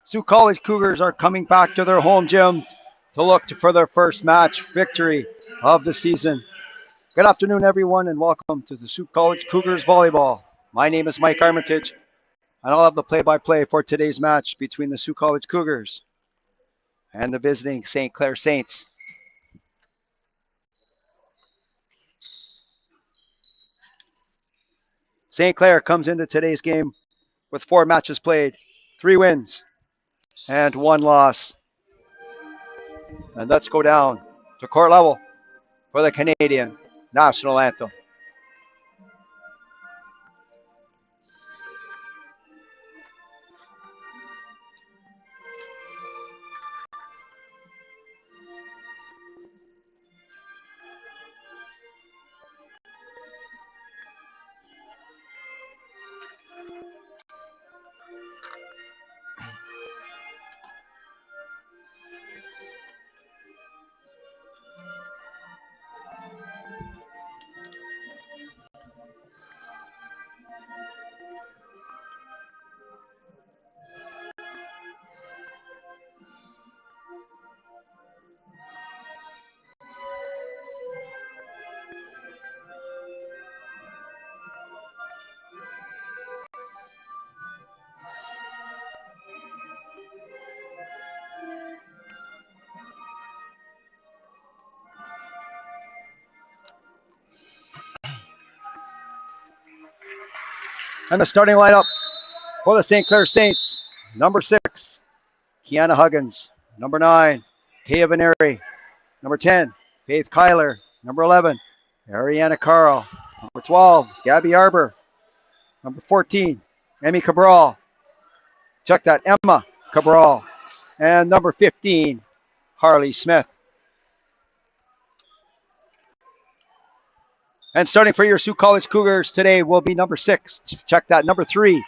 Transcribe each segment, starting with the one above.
Sault College Cougars are coming back to their home gym to look for their first match victory of the season. Good afternoon, everyone, and welcome to the Sault College Cougars Volleyball. My name is Mike Armitage, and I'll have the play-by-play for today's match between the Sault College Cougars and the visiting St. Clair Saints. St. Clair comes into today's game with 4 matches played, 3 wins, and 1 loss. And let's go down to court level for the Canadian national anthem. And the starting lineup for the St. Clair Saints: number 6, Kiana Huggins; number 9, Taya Veneri; number 10, Faith Kyler; number 11, Ariana Carl; number 12, Gabby Arbor; number 14, Emmy Cabral. Check that, Emma Cabral; and number 15, Harley Smith. And starting for your Sault College Cougars today will be number 6. Check that, number 3,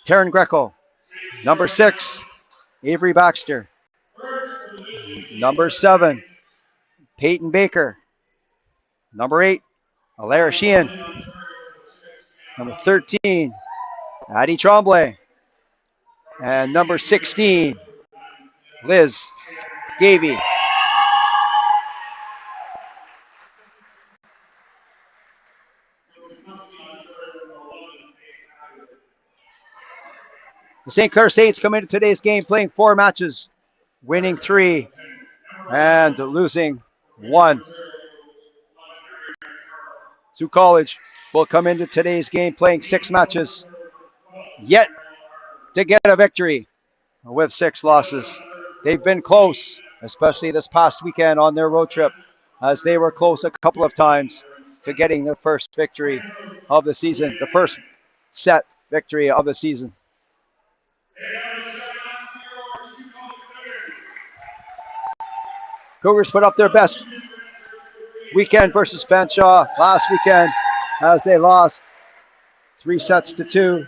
Taryn Greco; number 6, Avery Baxter; number 7, Peyton Baker; number 8, Alara Sheehan; number 13, Addie Tremblay; and number 16, Liz Gavey. The St. Clair Saints come into today's game playing 4 matches, winning 3 and losing 1. Sault College will come into today's game playing 6 matches, yet to get a victory with 6 losses. They've been close, especially this past weekend on their road trip, as they were close a couple of times to getting their first victory of the season, the first set victory of the season. Cougars put up their best weekend versus Fanshawe last weekend as they lost 3 sets to 2.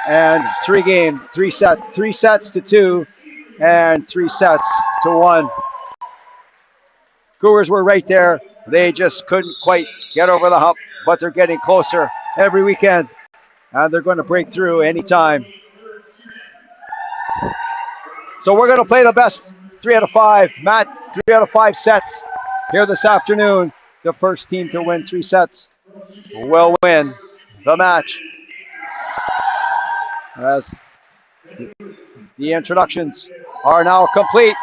And 3 sets to 2 and 3 sets to 1. Cougars were right there. They just couldn't quite get over the hump, but they're getting closer every weekend, and they're going to break through anytime. So we're going to play the best 3 out of 5 sets here this afternoon. The first team to win 3 sets will win the match. As the introductions are now complete,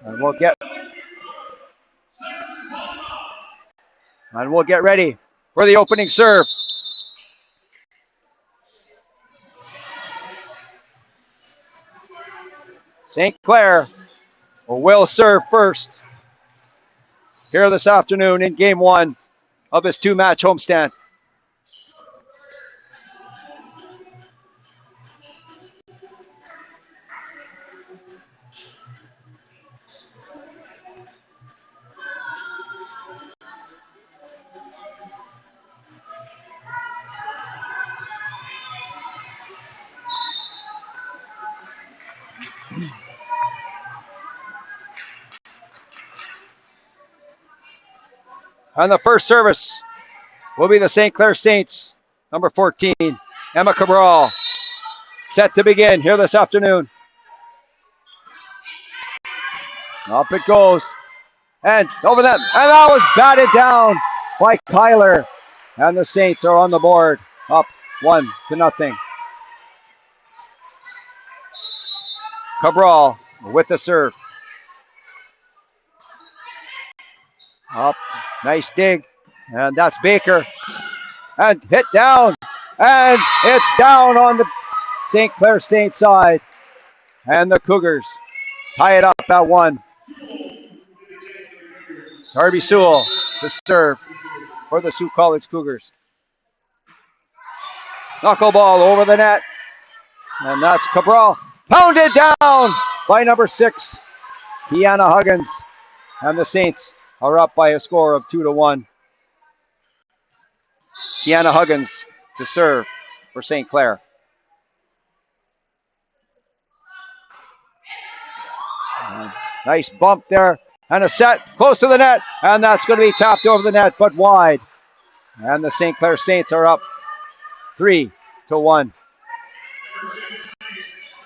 and we'll get ready for the opening serve. St. Clair will serve first here this afternoon in Game 1 of this 2-match homestand. And the first service will be the St. Clair Saints, number 14, Emma Cabral. set to begin here this afternoon. Up it goes. And over that. And that was batted down by Kyler. And the Saints are on the board. Up 1-0. Cabral with the serve. Up. Nice dig. And that's Baker. And hit down. And it's down on the St. Clair Saint side. And the Cougars tie it up at 1. Darby Sewell to serve for the Sault College Cougars. Knuckleball over the net. And that's Cabral. Pounded down by number 6, Kiana Huggins. And the Saints are up by a score of 2-1. Kiana Huggins to serve for St. Clair. Nice bump there. And a set close to the net. And that's going to be tapped over the net, but wide. And the St. Clair Saints are up 3-1.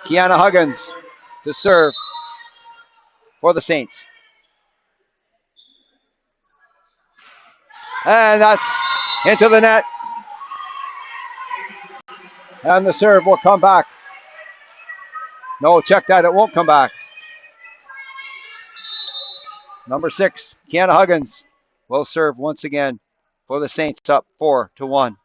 Kiana Huggins to serve for the Saints. And that's into the net. And the serve will come back. No, check that. It won't come back. Number 6, Kiana Huggins will serve once again for the Saints, up 4-1.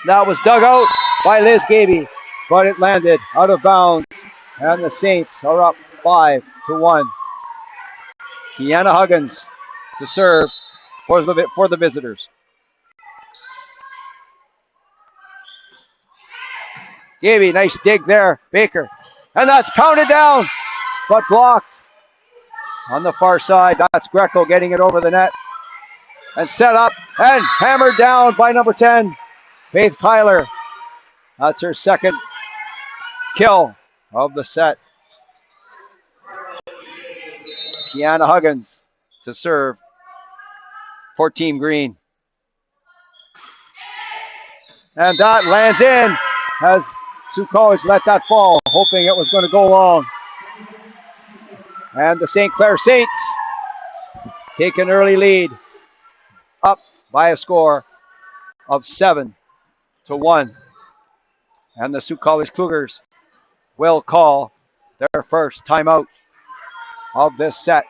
That was dug out by Liz Gaby, but it landed out of bounds. And the Saints are up 5-1. Kiana Huggins to serve for the visitors. Gaby, nice dig there. Baker. And that's pounded down, but blocked. On the far side, that's Greco getting it over the net. And set up and hammered down by number 10, Faith Kyler. That's her second kill of the set. Kiana Huggins to serve for Team Green. And that lands in as Sault College let that fall, hoping it was going to go long. And the St. Clair Saints take an early lead, up by a score of 7-1. And the Sault College Cougars will call their first timeout of this set.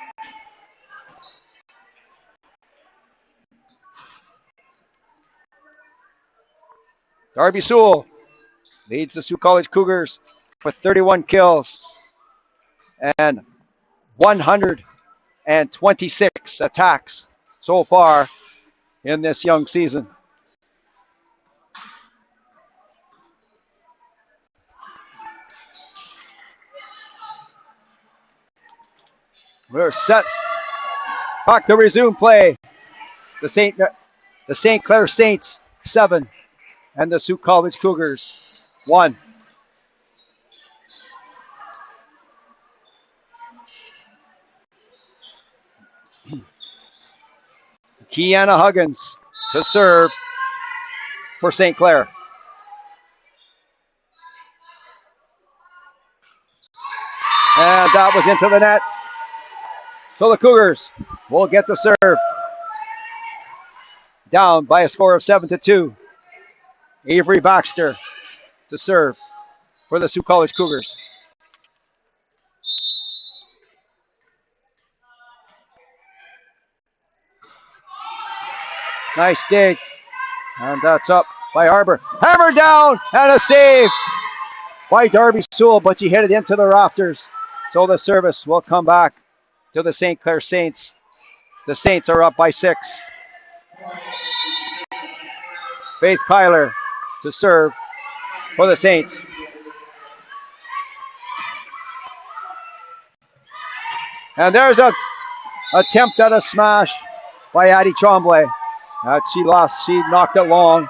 Darby Sewell leads the Sault College Cougars with 31 kills and 126 attacks so far in this young season. We're set. Back to resume play. The St. Clair Saints 7 and the Sault College Cougars 1. Kiana Huggins to serve for St. Clair. And that was into the net. So the Cougars will get the serve. Down by a score of 7-2. Avery Baxter to serve for the Sault College Cougars. Nice dig. And that's up by Arbor. Hammer down and a save by Darby Sewell, but she hit it into the rafters. So the service will come back to the St. Clair Saints. The Saints are up by 6. Faith Kyler to serve for the Saints. And there's a attempt at a smash by Addie Tremblay. She knocked it long.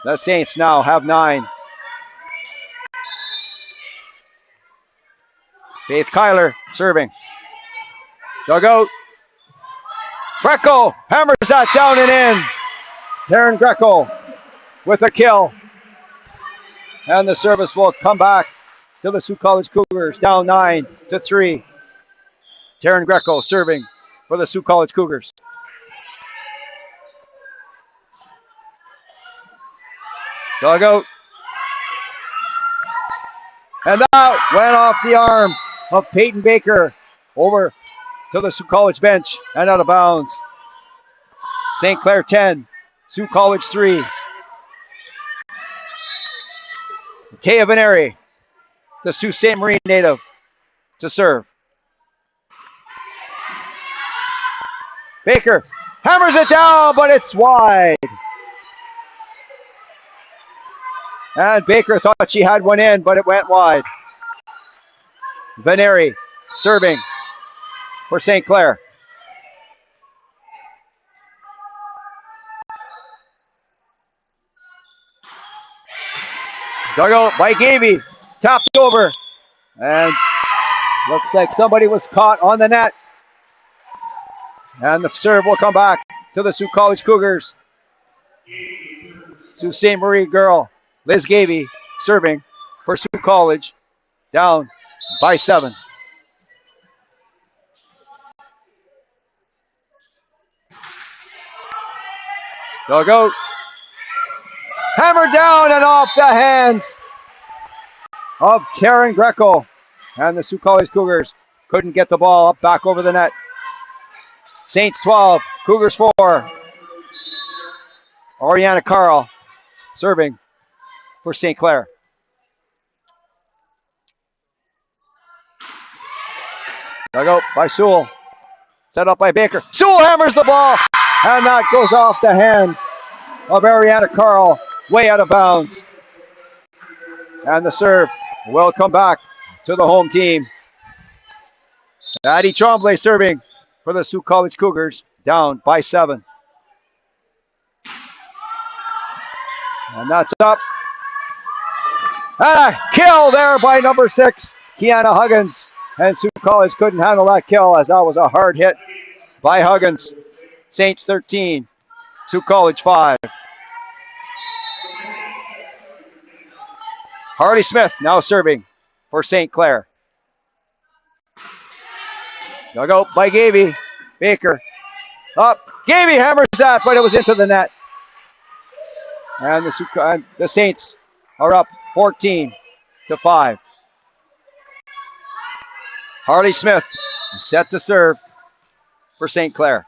The Saints now have 9. Faith Kyler serving. Dug out. Greco hammers that down and in. Taryn Greco with a kill. And the service will come back to the Sault College Cougars, down 9-3. Taryn Greco serving for the Sault College Cougars. Dugout. And that went off the arm of Peyton Baker over to the Sault College bench and out of bounds. St. Clair 10, Sault College 3. Taya Veneri, the Sault Ste. Marie native, to serve. Baker hammers it down, but it's wide. And Baker thought she had one in, but it went wide. Veneri serving for St. Clair. Dugout by Gavey, tapped over, and looks like somebody was caught on the net. And the serve will come back to the Sault College Cougars. Sault Ste. Marie girl, Liz Gavey, serving for Sault College, down by 7. Dugout. Hammered down and off the hands of Karen Greco. And the Sault College Cougars couldn't get the ball up back over the net. Saints 12, Cougars 4. Oriana Carl serving for St. Clair. Dugout by Sewell. Set up by Baker. Sewell hammers the ball. And that goes off the hands of Ariana Carl, way out of bounds. And the serve will come back to the home team. Addie Tremblay serving for the Sault College Cougars, down by 7. And that's up. And a kill there by number 6, Kiana Huggins. And Sault College couldn't handle that kill, as that was a hard hit by Huggins. Saints 13, Sault College 5. Harley Smith now serving for St. Clair. Dugout by Gavey. Baker up. Gavey hammers that, but it was into the net. And the Saints are up 14-5. Harley Smith is set to serve for St. Clair.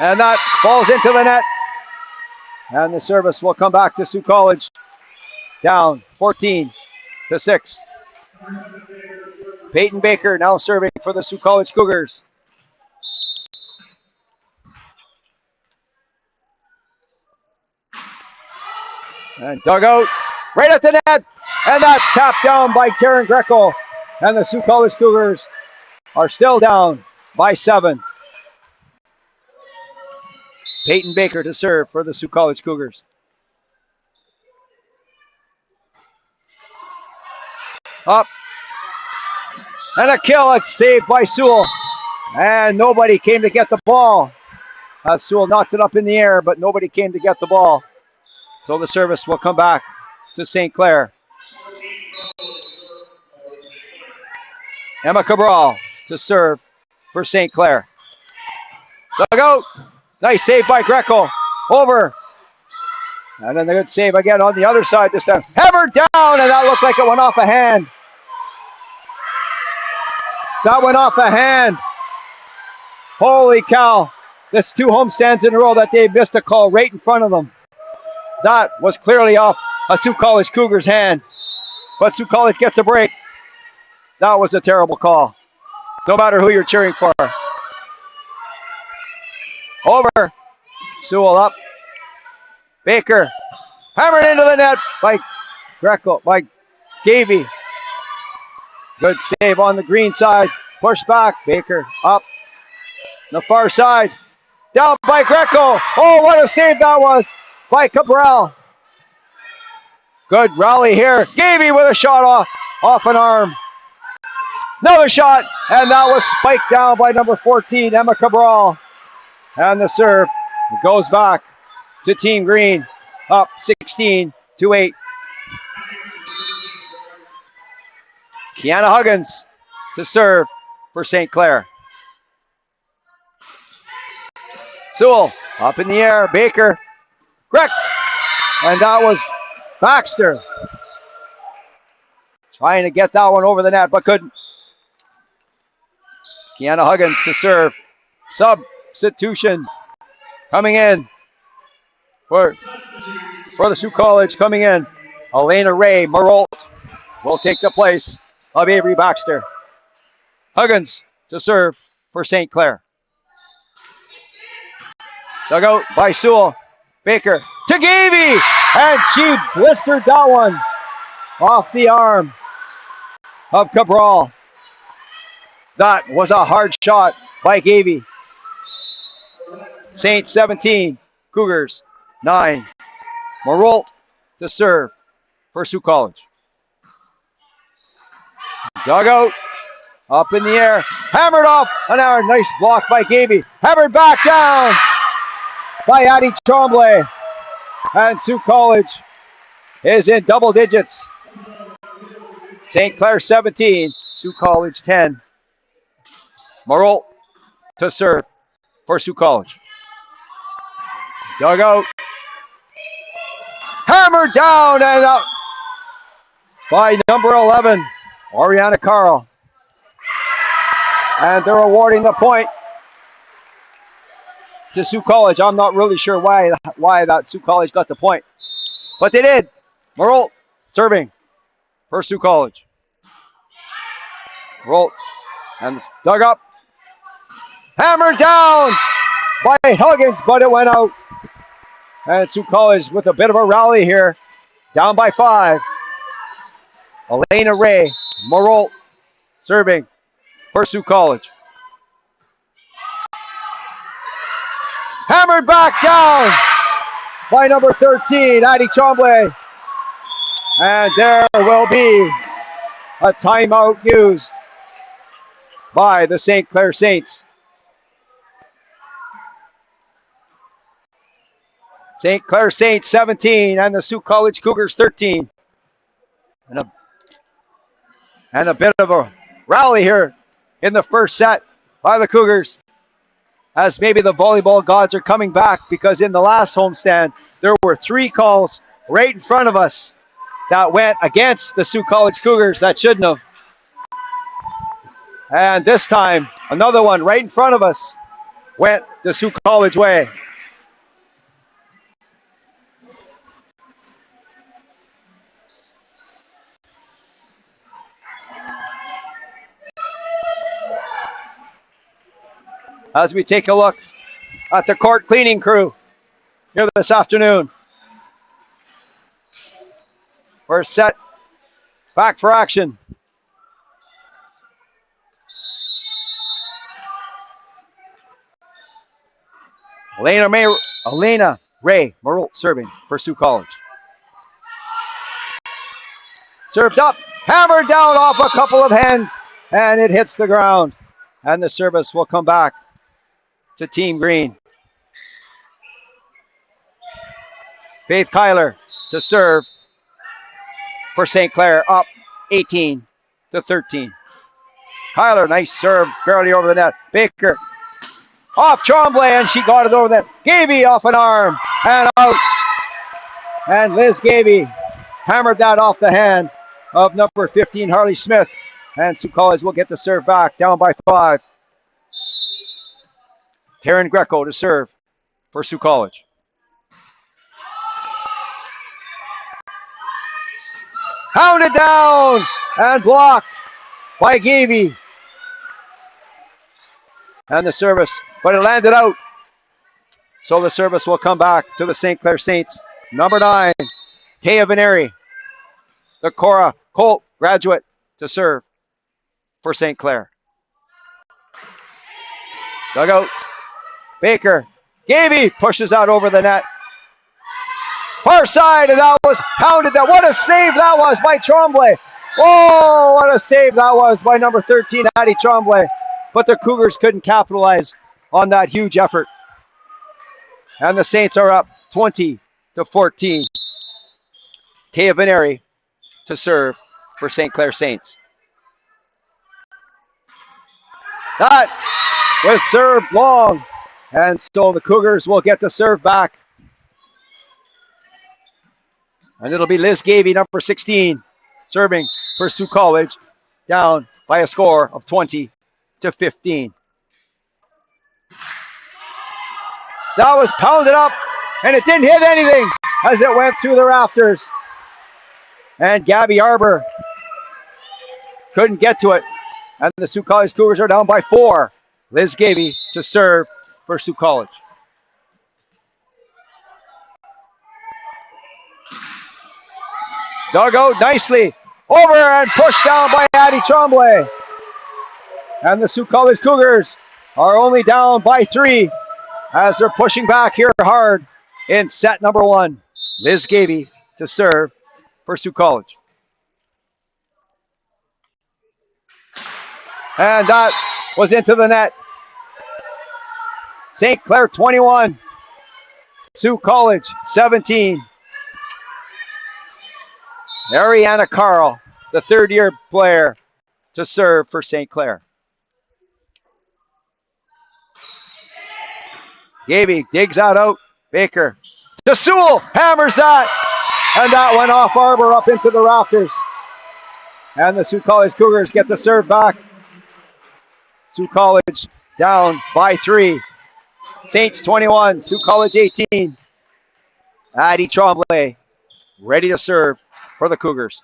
And that falls into the net. And the service will come back to Sault College, down 14-6. Peyton Baker now serving for the Sault College Cougars. And dugout right at the net. And that's tapped down by Taryn Greco. And the Sault College Cougars are still down by 7. Peyton Baker to serve for the Sault College Cougars. Up. And a kill. It's saved by Sewell. And nobody came to get the ball. Sewell knocked it up in the air, but nobody came to get the ball. So the service will come back to St. Clair. Emma Cabral to serve for St. Clair. Dugout. Nice save by Greco. Over. And then the good save again on the other side this time. Hammered down, and that looked like it went off a hand. That went off a hand. Holy cow. This 2 homestands in a row that they missed a call right in front of them. That was clearly off a Sault College Cougars hand. But Sault College gets a break. That was a terrible call. No matter who you're cheering for. Over. Sewell up. Baker. Hammered into the net by Greco, by Gavey. Good save on the green side. Push back. Baker up. The far side. Down by Greco. Oh, what a save that was by Cabral. Good rally here. Gavey with a shot off an arm. Another shot. And that was spiked down by number 14, Emma Cabral. And the serve It goes back to Team Green, up 16-8. Kiana Huggins to serve for St. Clair. Sewell up in the air. Baker. Correct. And that was Baxter. Trying to get that one over the net, but couldn't. Kiana Huggins to serve. Substitution coming in for the Sault College coming in. Elena Ray Marolt will take the place of Avery Baxter. Huggins to serve for St. Clair. Dug out by Sewell. Baker to Gavey, and she blistered that one off the arm of Cabral. That was a hard shot by Gavey. Saints 17, Cougars 9. Marolt to serve for Sault College. Dug out, up in the air, hammered off an hour. Nice block by Gavey. Hammered back down by Addie Tremblay. And Sault College is in double digits. St. Clair 17, Sault College 10. Marolt to serve for Sault College. Dug out. Hammered down and out by number 11, Oriana Carl. And they're awarding the point to Sault College. I'm not really sure why that Sault College got the point, but they did. Marolt serving for Sault College. Marolt and dug up. Hammered down by Huggins, but it went out. And Sault College with a bit of a rally here, down by 5. Elena Ray Marolt serving for Sault College. Hammered back down by number 13, Addie Tremblay. And there will be a timeout used by the St. Clair Saints. St. Clair Saints 17 and the Sault College Cougars 13. And a bit of a rally here in the first set by the Cougars, as maybe the volleyball gods are coming back, because in the last homestand, there were 3 calls right in front of us that went against the Sault College Cougars that shouldn't have. And this time, another one right in front of us went the Sault College way. As we take a look at the court cleaning crew here this afternoon. We're set back for action. Elena Ray Marolt serving for Sault College. Served up, hammered down off a couple of hands, and it hits the ground. And the service will come back to Team Green. Faith Kyler to serve for St. Clair, up 18-13. Kyler, nice serve, barely over the net. Baker off Tremblay, and she got it over the net. Gavey off an arm and out. And Liz Gavey hammered that off the hand of number 15, Harley Smith. And Sault College will get the serve back, down by 5. Taryn Greco to serve for Sault College. Hounded down and blocked by Gavey. And the service, but it landed out. So the service will come back to the St. Clair Saints. Number 9, Taya Veneri, the Cora Colt graduate, to serve for St. Clair. Dug out. Baker. Gavey pushes out over the net. Far side, and that was pounded. What a save that was by Tremblay. Oh, what a save that was by number 13, Addie Tremblay. But the Cougars couldn't capitalize on that huge effort. And the Saints are up 20-14. Taya Veneri to serve for St. Clair Saints. That was served long. And so the Cougars will get the serve back. And it'll be Liz Gavey, number 16, serving for Sault College, down by a score of 20-15. That was pounded up, and it didn't hit anything as it went through the rafters. And Gabby Arbor couldn't get to it. And the Sault College Cougars are down by 4. Liz Gavey to serve for Sault College. Dug out nicely. Over and pushed down by Addie Tremblay. And the Sault College Cougars are only down by 3 as they're pushing back here hard in set number 1. Liz Gavey to serve for Sault College. And that was into the net. St. Clair 21, Sault College 17. Ariana Carl, the third-year player, to serve for St. Clair. Gavey digs that out. Baker to Sewell, hammers that. And that went off Arbor up into the rafters. And the Sault College Cougars get the serve back. Sault College down by 3. Saints 21, Sault College 18. Addie Tremblay ready to serve for the Cougars.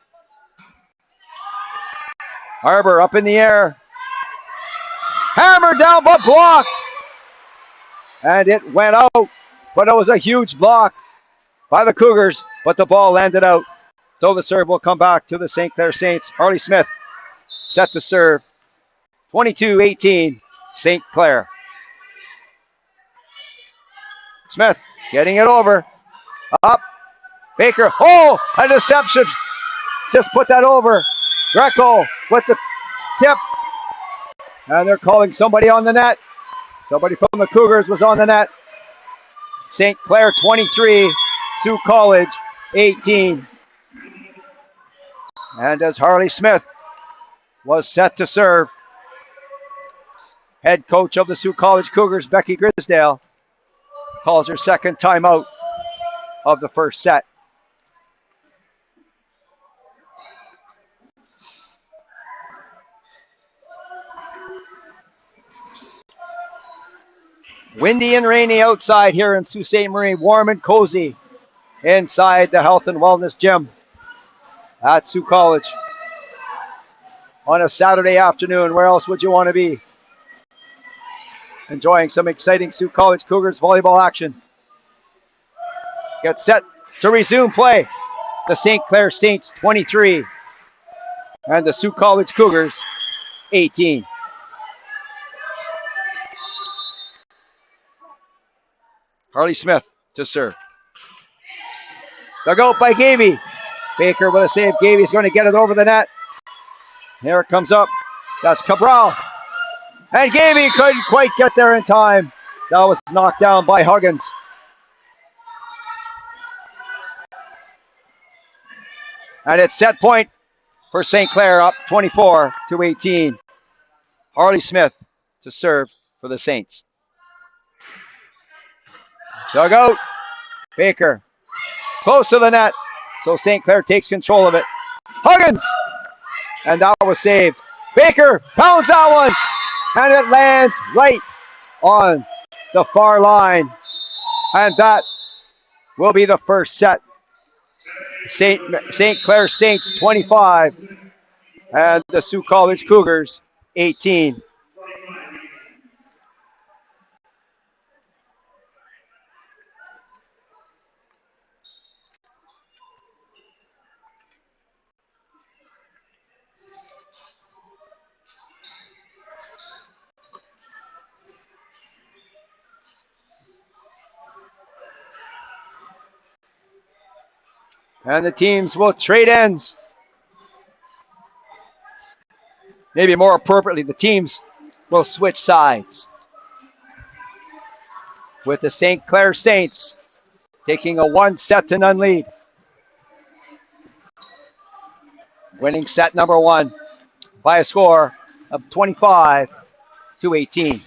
Arbor up in the air. Hammered down but blocked. And it went out, but it was a huge block by the Cougars, but the ball landed out. So the serve will come back to the St. Clair Saints. Harley Smith set to serve. 22-18, St. Clair. Smith getting it over. Up. Baker. Oh, a deception. Just put that over. Greco with the tip. And they're calling somebody on the net. Somebody from the Cougars was on the net. St. Clair 23, Sault College 18. And as Harley Smith was set to serve, head coach of the Sault College Cougars, Becky Grisdale, calls her second timeout of the first set. Windy and rainy outside here in Sault Ste. Marie. Warm and cozy inside the Health and Wellness Gym at Sault College on a Saturday afternoon. Where else would you want to be? Enjoying some exciting Sault College Cougars volleyball action. Get set to resume play. The St. Clair Saints 23 and the Sault College Cougars 18. Harley Smith to serve. Dug out by Gavey. Baker with a save. Gavey's going to get it over the net. Here it comes up. That's Cabral. And Gavey couldn't quite get there in time. That was knocked down by Huggins. And it's set point for St. Clair, up 24-18. Harley Smith to serve for the Saints. Dug out. Baker. Close to the net. So St. Clair takes control of it. Huggins. And that was saved. Baker pounds that one. And it lands right on the far line. And that will be the first set. St. Clair Saints 25 and the Sault College Cougars 18. And the teams will trade ends. Maybe more appropriately, the teams will switch sides. with the St. Clair Saints taking a 1-0 lead. Winning set number 1 by a score of 25-18.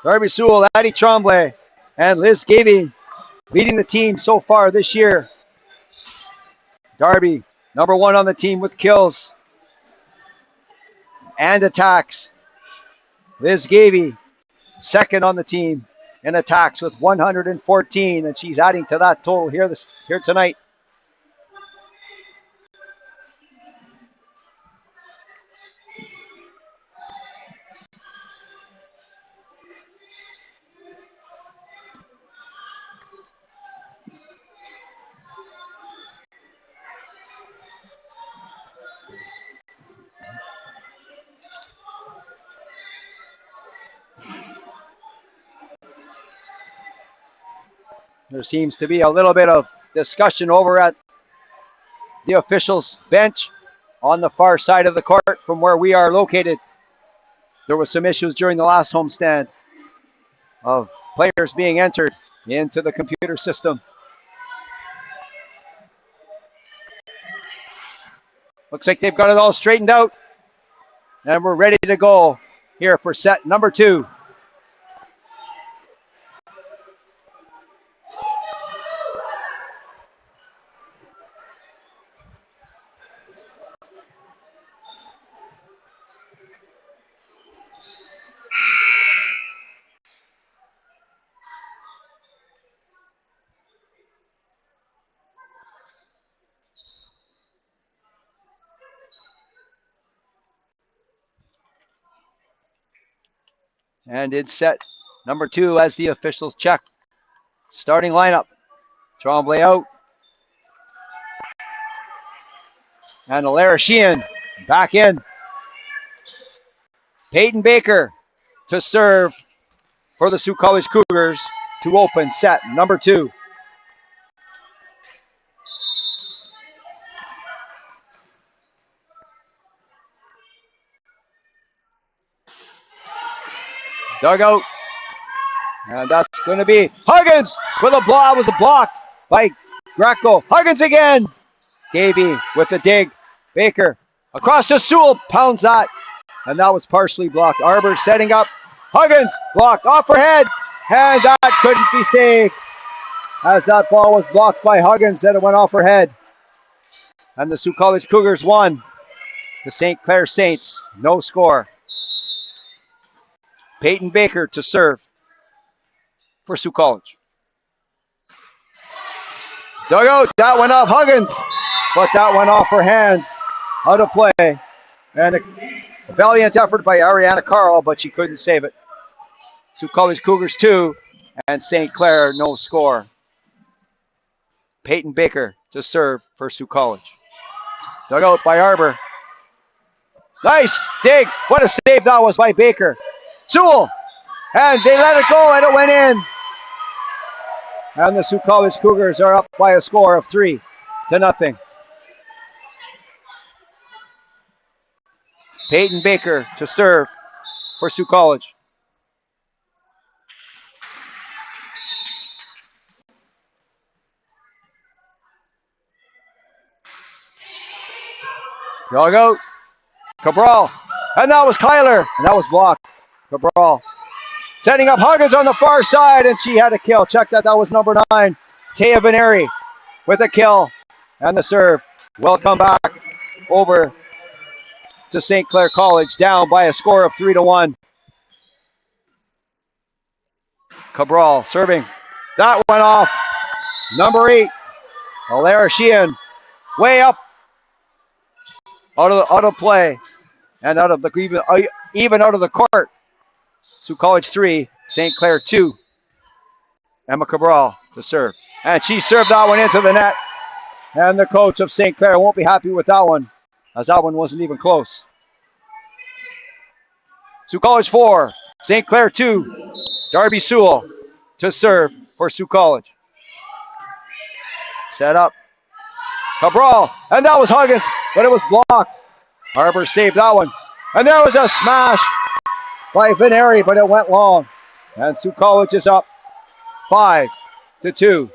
Darby Sewell, Addie Tremblay, and Liz Gavey leading the team so far this year. Darby, number 1 on the team with kills and attacks. Liz Gavey, second on the team in attacks with 114, and she's adding to that total here tonight. There seems to be a little bit of discussion over at the officials' bench on the far side of the court from where we are located. There was some issues during the last homestand of players being entered into the computer system. Looks like they've got it all straightened out, and we're ready to go here for set number 2. And in set number 2, as the officials check, starting lineup. Tremblay out. And Alara Sheehan back in. Peyton Baker to serve for the Sault College Cougars to open set number 2. Dugout. And that's going to be Huggins with a block. Was blocked by Greco. Huggins again. Davey with the dig. Baker across to Sewell. Pounds that. And that was partially blocked. Arbor setting up. Huggins blocked off her head. And that couldn't be saved, as that ball was blocked by Huggins and it went off her head. And the Sault College Cougars won. The St. Clair Saints, no score. Peyton Baker to serve for Sault College. Dugout, that went off Huggins, but that went off her hands. Out of play. And a valiant effort by Ariana Carl, but she couldn't save it. Sault College Cougars 2 and St. Clair no score. Peyton Baker to serve for Sault College. Dugout by Arbor. Nice dig. What a save that was by Baker. Sewell. And they let it go and it went in. And the Sault College Cougars are up by a score of 3-0. Peyton Baker to serve for Sault College. Dugout. Cabral. And that was Kyler. And that was blocked. Cabral. Setting up Huggins on the far side, and she had a kill. Check that. That was number 9. Taya Beneri with a kill. And the serve will come back over to St. Clair College, down by a score of 3-1. Cabral serving. That went off. Number 8, Alara Sheehan, way up out of play, and out of the even out of the court. Sault College 3, St. Clair 2. Emma Cabral to serve. And she served that one into the net. And the coach of St. Clair won't be happy with that one, as that one wasn't even close. Sault College 4, St. Clair 2. Darby Sewell to serve for Sault College. Set up. Cabral, and that was Huggins, but it was blocked. Harbour saved that one. And there was a smash by Veneri, but it went long. And Sault College is up 5-2.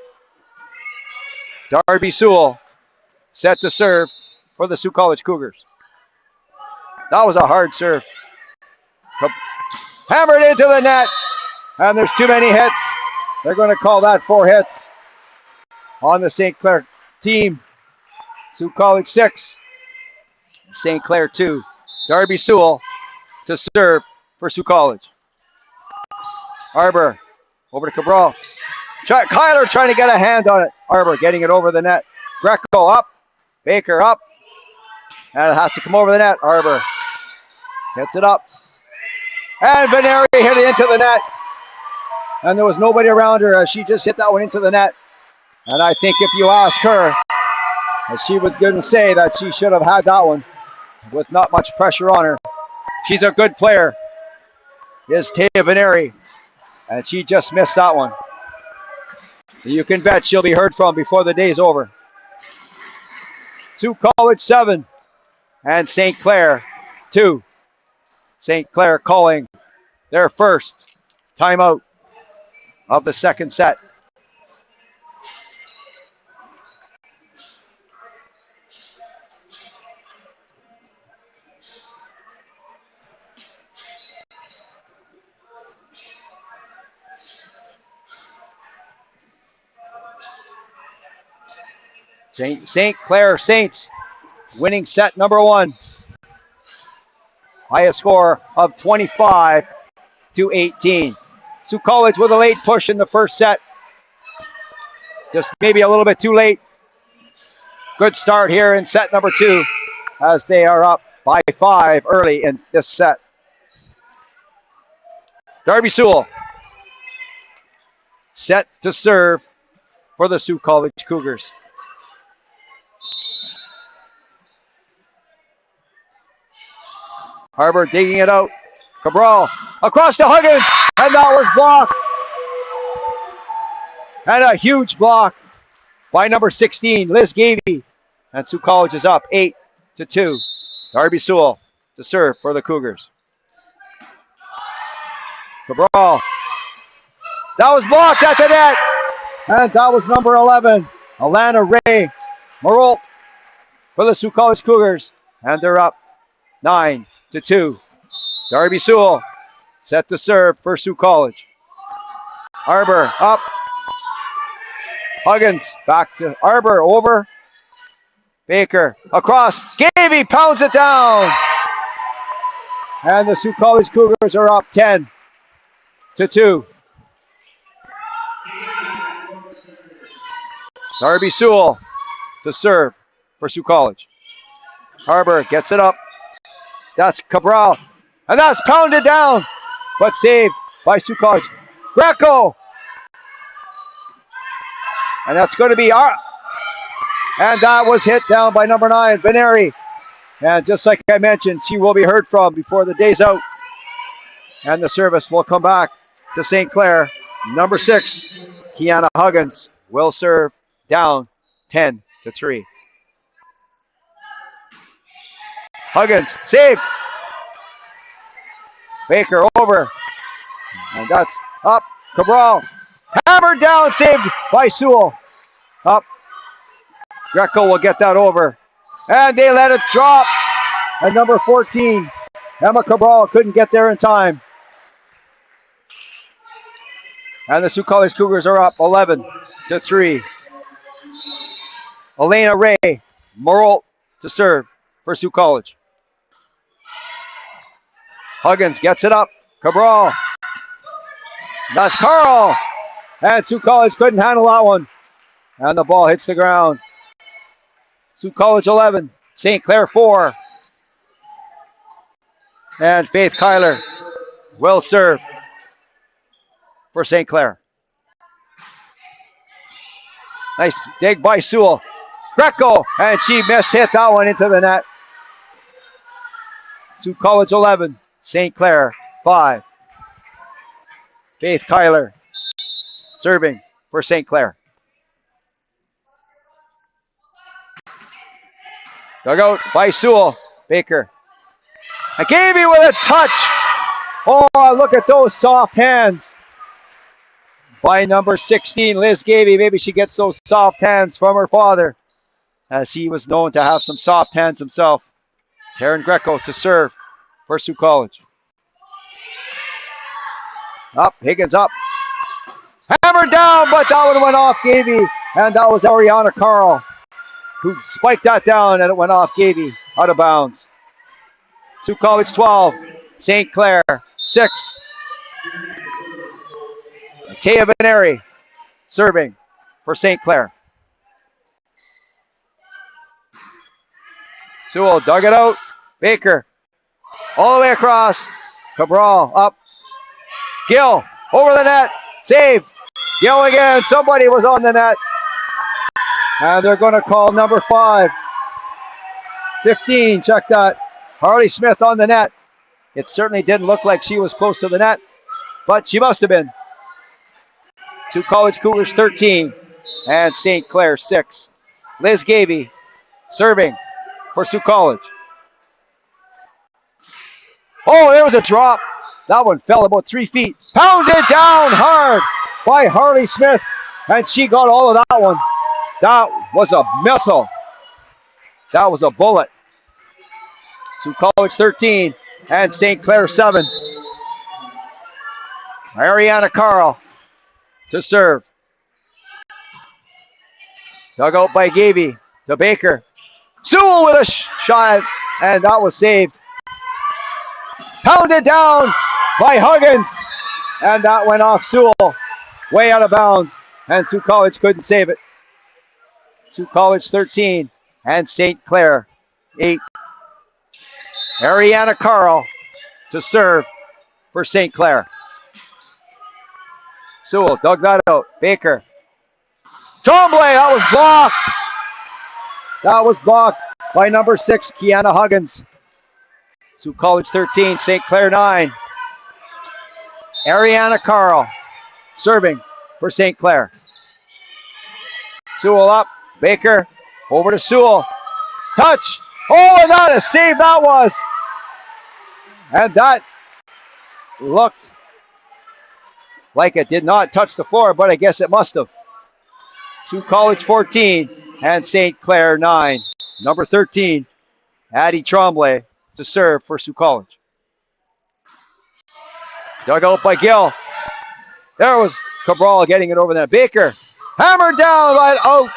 Darby Sewell set to serve for the Sault College Cougars. That was a hard serve. Hammered into the net, and there's too many hits. They're going to call that 4 hits on the St. Clair team. Sault College 6, St. Clair 2. Darby Sewell to serve for Sault College. Harbour over to Cabral. Kyler trying to get a hand on it. Harbour getting it over the net. Greco up. Baker up. And it has to come over the net. Harbour gets it up. And Veneri hit it into the net. And there was nobody around her as she just hit that one into the net. And I think if you ask her, she was going to say that she should have had that one with not much pressure on her. She's a good player, is Taya Veneri, and she just missed that one. You can bet she'll be heard from before the day's over. Sault College 7 and St. Clair 2. St. Clair calling their first timeout of the second set. St. Clair Saints winning set number 1. Highest score of 25-18. Sault College with a late push in the first set. Just maybe a little bit too late. Good start here in set number 2 as they are up by 5 early in this set. Darby Sewell set to serve for the Sault College Cougars. Harbour digging it out. Cabral across to Huggins, and that was blocked. And a huge block by number 16, Liz Gavey. And Sault College is up 8-2. Darby Sewell to serve for the Cougars. Cabral. That was blocked at the net. And that was number 11, Alana Ray Marolt for the Sault College Cougars. And they're up 9-2. Darby Sewell set to serve for Sault College. Harbour up. Huggins back to Harbour over. Baker across. Gavey pounds it down. And the Sault College Cougars are up 10-2. Darby Sewell to serve for Sault College. Harbour gets it up. That's Cabral. And that's pounded down, but saved by Sault College. Greco. And that's going to be and that was hit down by number 9, Veneri. And just like I mentioned, she will be heard from before the day's out. And the service will come back to St. Clair. Number 6, Kiana Huggins will serve down 10-3. Huggins saved. Baker over. And that's up. Cabral. Hammered down, saved by Sewell. Up. Greco will get that over. And they let it drop. And number 14, Emma Cabral, couldn't get there in time. And the Sault College Cougars are up 11-3. Elena Ray Morrill to serve for Sault College. Huggins gets it up. Cabral. That's Carl. And Sault College couldn't handle that one. And the ball hits the ground. Sault College 11, St. Clair 4. And Faith Kyler will serve for St. Clair. Nice dig by Sewell. Greco, and she hit that one into the net. Sault College 11, St. Clair 5. Faith Kyler serving for St. Clair. Dug out by Sewell. Baker. And Gaby with a touch. Oh, look at those soft hands by number 16, Liz Gaby. Maybe she gets those soft hands from her father, as he was known to have some soft hands himself. Taryn Greco to serve for Sault College. Up, Higgins up. Hammered down, but that one went off Gaby. And that was Ariana Carl who spiked that down, and it went off Gaby, out of bounds. Sault College 12, St. Clair 6. Taya Veneri serving for St. Clair. Sewell dug it out. Baker all the way across. Cabral up. Gill over the net. Save. Gill again. Somebody was on the net. And they're going to call number 5. 15. Check that. Harley Smith on the net. It certainly didn't look like she was close to the net, but she must have been. Sault College Cougars 13 and St. Clair 6. Liz Gaby serving for Sault College. Oh, there was a drop. That one fell about 3 feet. Pounded down hard by Harley Smith, and she got all of that one. That was a missile. That was a bullet. Sault College 13 and St. Clair 7. Ariana Carl to serve. Dug out by Gaby to Baker. Sewell with a shot, and that was saved. Pounded down by Huggins, and that went off Sewell, way out of bounds, and Sault College couldn't save it. Sault College 13 and St. Clair 8. Ariana Carl to serve for St. Clair. Sewell dug that out. Baker. Tremblay, that was blocked. That was blocked by number 6, Kiana Huggins. Sault College 13, St. Clair 9. Ariana Carl serving for St. Clair. Sewell up. Baker over to Sewell. Touch. Oh, and that a save that was. And that looked like it did not touch the floor, but I guess it must have. Sault College 14 and St. Clair 9. Number 13, Addie Tremblay to serve for Sault College. Dug out by Gill. There was Cabral getting it over there. Baker hammered down right out.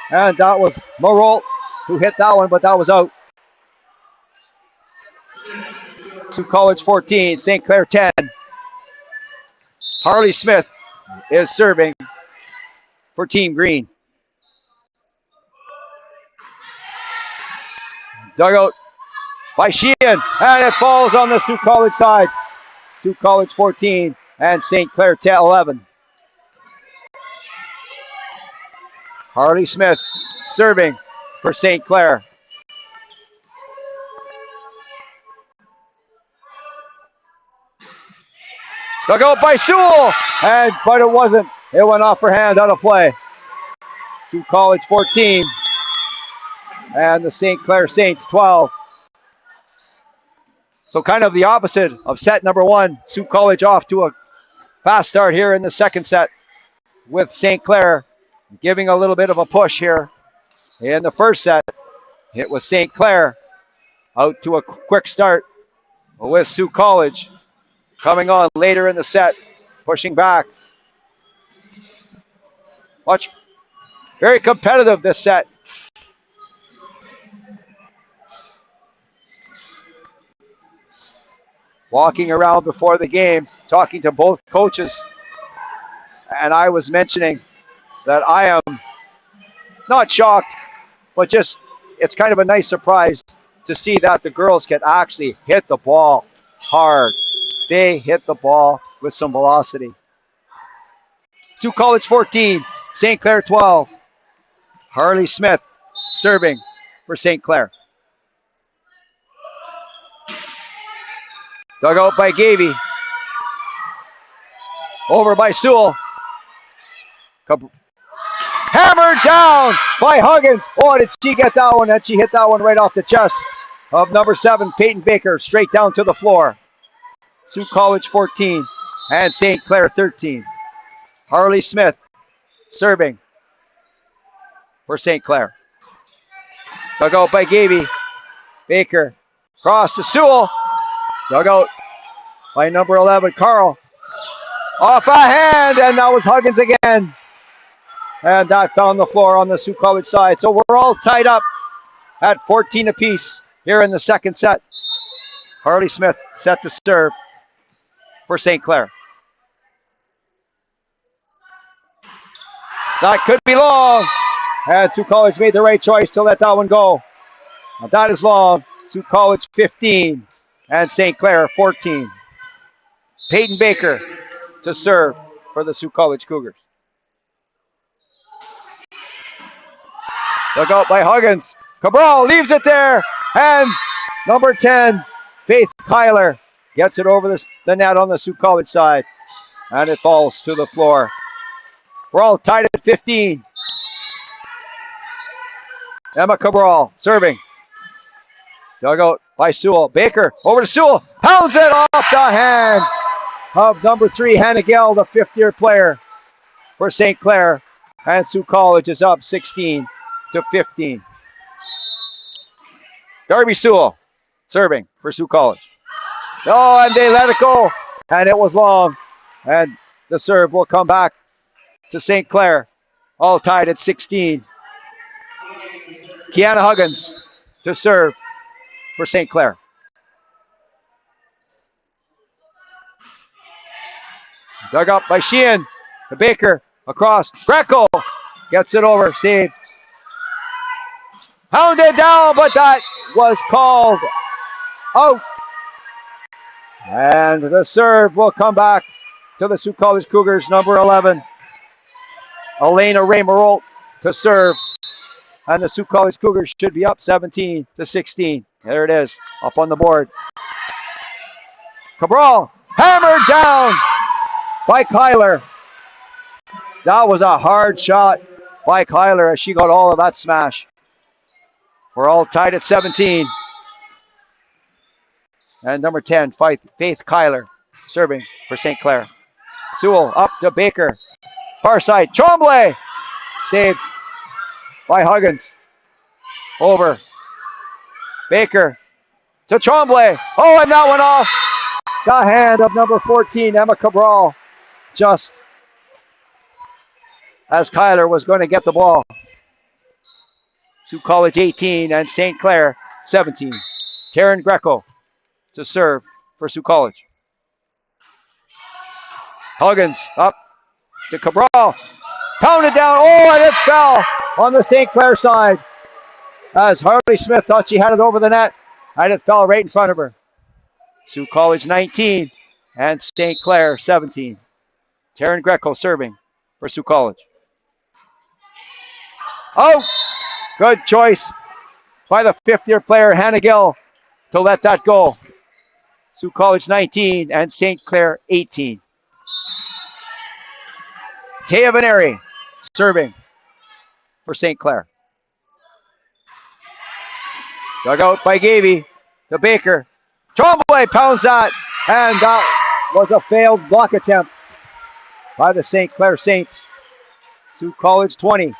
And that was Marolt who hit that one, but that was out. Sault College 14, St. Clair 10. Harley Smith is serving for Team Green. Dug out by Sheehan, and it falls on the Sault College side. Sault College 14 and St. Clair 11. Harley Smith serving for St. Clair. Dug out by Sewell, but it wasn't. It went off her hand out of play. Sault College 14 and the St. Clair Saints 12. So kind of the opposite of set number 1. Sault College off to a fast start here in the second set, with St. Clair giving a little bit of a push here in the first set. It was St. Clair out to a quick start, with Sault College coming on later in the set, pushing back. Watch. Very competitive this set. Walking around before the game, talking to both coaches, and I was mentioning that I am not shocked, but just it's kind of a nice surprise to see that the girls can actually hit the ball hard. They hit the ball with some velocity. Sault College 14, St. Clair 12. Harley Smith serving for St. Clair. Dug out by Gavey. Over by Sewell. Hammered down by Huggins. Oh, did she get that one? And she hit that one right off the chest of number 7, Peyton Baker, straight down to the floor. Sault College 14 and St. Clair 13. Harley Smith serving for St. Clair. Dug out by Gavey. Baker cross to Sewell. Dug out by number 11, Carl. Off a hand, and that was Huggins again. And that found the floor on the Sault College side. So we're all tied up at 14 apiece here in the second set. Harley Smith set to serve for St. Clair. That could be long. And Sault College made the right choice to let that one go. And that is long. Sault College 15 and St. Clair 14. Peyton Baker to serve for the Sault College Cougars. Dug out by Huggins. Cabral leaves it there. And number 10, Faith Kyler, gets it over the net on the Sault College side. And it falls to the floor. We're all tied at 15. Emma Cabral serving. Dug out by Sewell. Baker over to Sewell. Pounds it off the hand of number 3, Hannah Gill, the fifth-year player for St. Clair. And Sault College is up 16-15. Darby Sewell serving for Sault College. Oh, and they let it go. And it was long. And the serve will come back to St. Clair. All tied at 16. Kiana Huggins to serve for St. Clair. Dug up by Sheehan. The Baker across. Greco gets it over. Saved. Pounded down, but that was called out. And the serve will come back to the Sault College Cougars, number 11. Elena Ray-Marolt to serve. And the Sault College Cougars should be up 17-16. There it is, up on the board. Cabral hammered down by Kyler. That was a hard shot by Kyler as she got all of that smash. We're all tied at 17. And number 10, Faith Kyler, serving for St. Clair. Sewell up to Baker. Far side, Tremblay. Saved by Huggins. Over. Baker to Tremblay. Oh, and that went off the hand of number 14, Emma Cabral, just as Kyler was going to get the ball. Sault College 18 and St. Clair 17. Taryn Greco to serve for Sault College. Huggins up to Cabral. Pounded down. Oh, and it fell on the St. Clair side as Harley Smith thought she had it over the net, and it fell right in front of her. Sault College 19 and St. Clair 17. Taryn Greco serving for Sault College. Oh, good choice by the fifth-year player, Hannah Gill, to let that go. Sault College 19 and St. Clair 18. Taya Veneri serving for St. Clair. Dug out by Gavey to Baker. Tremblay pounds that, and that was a failed block attempt by the St. Clair Saints. Sault College 20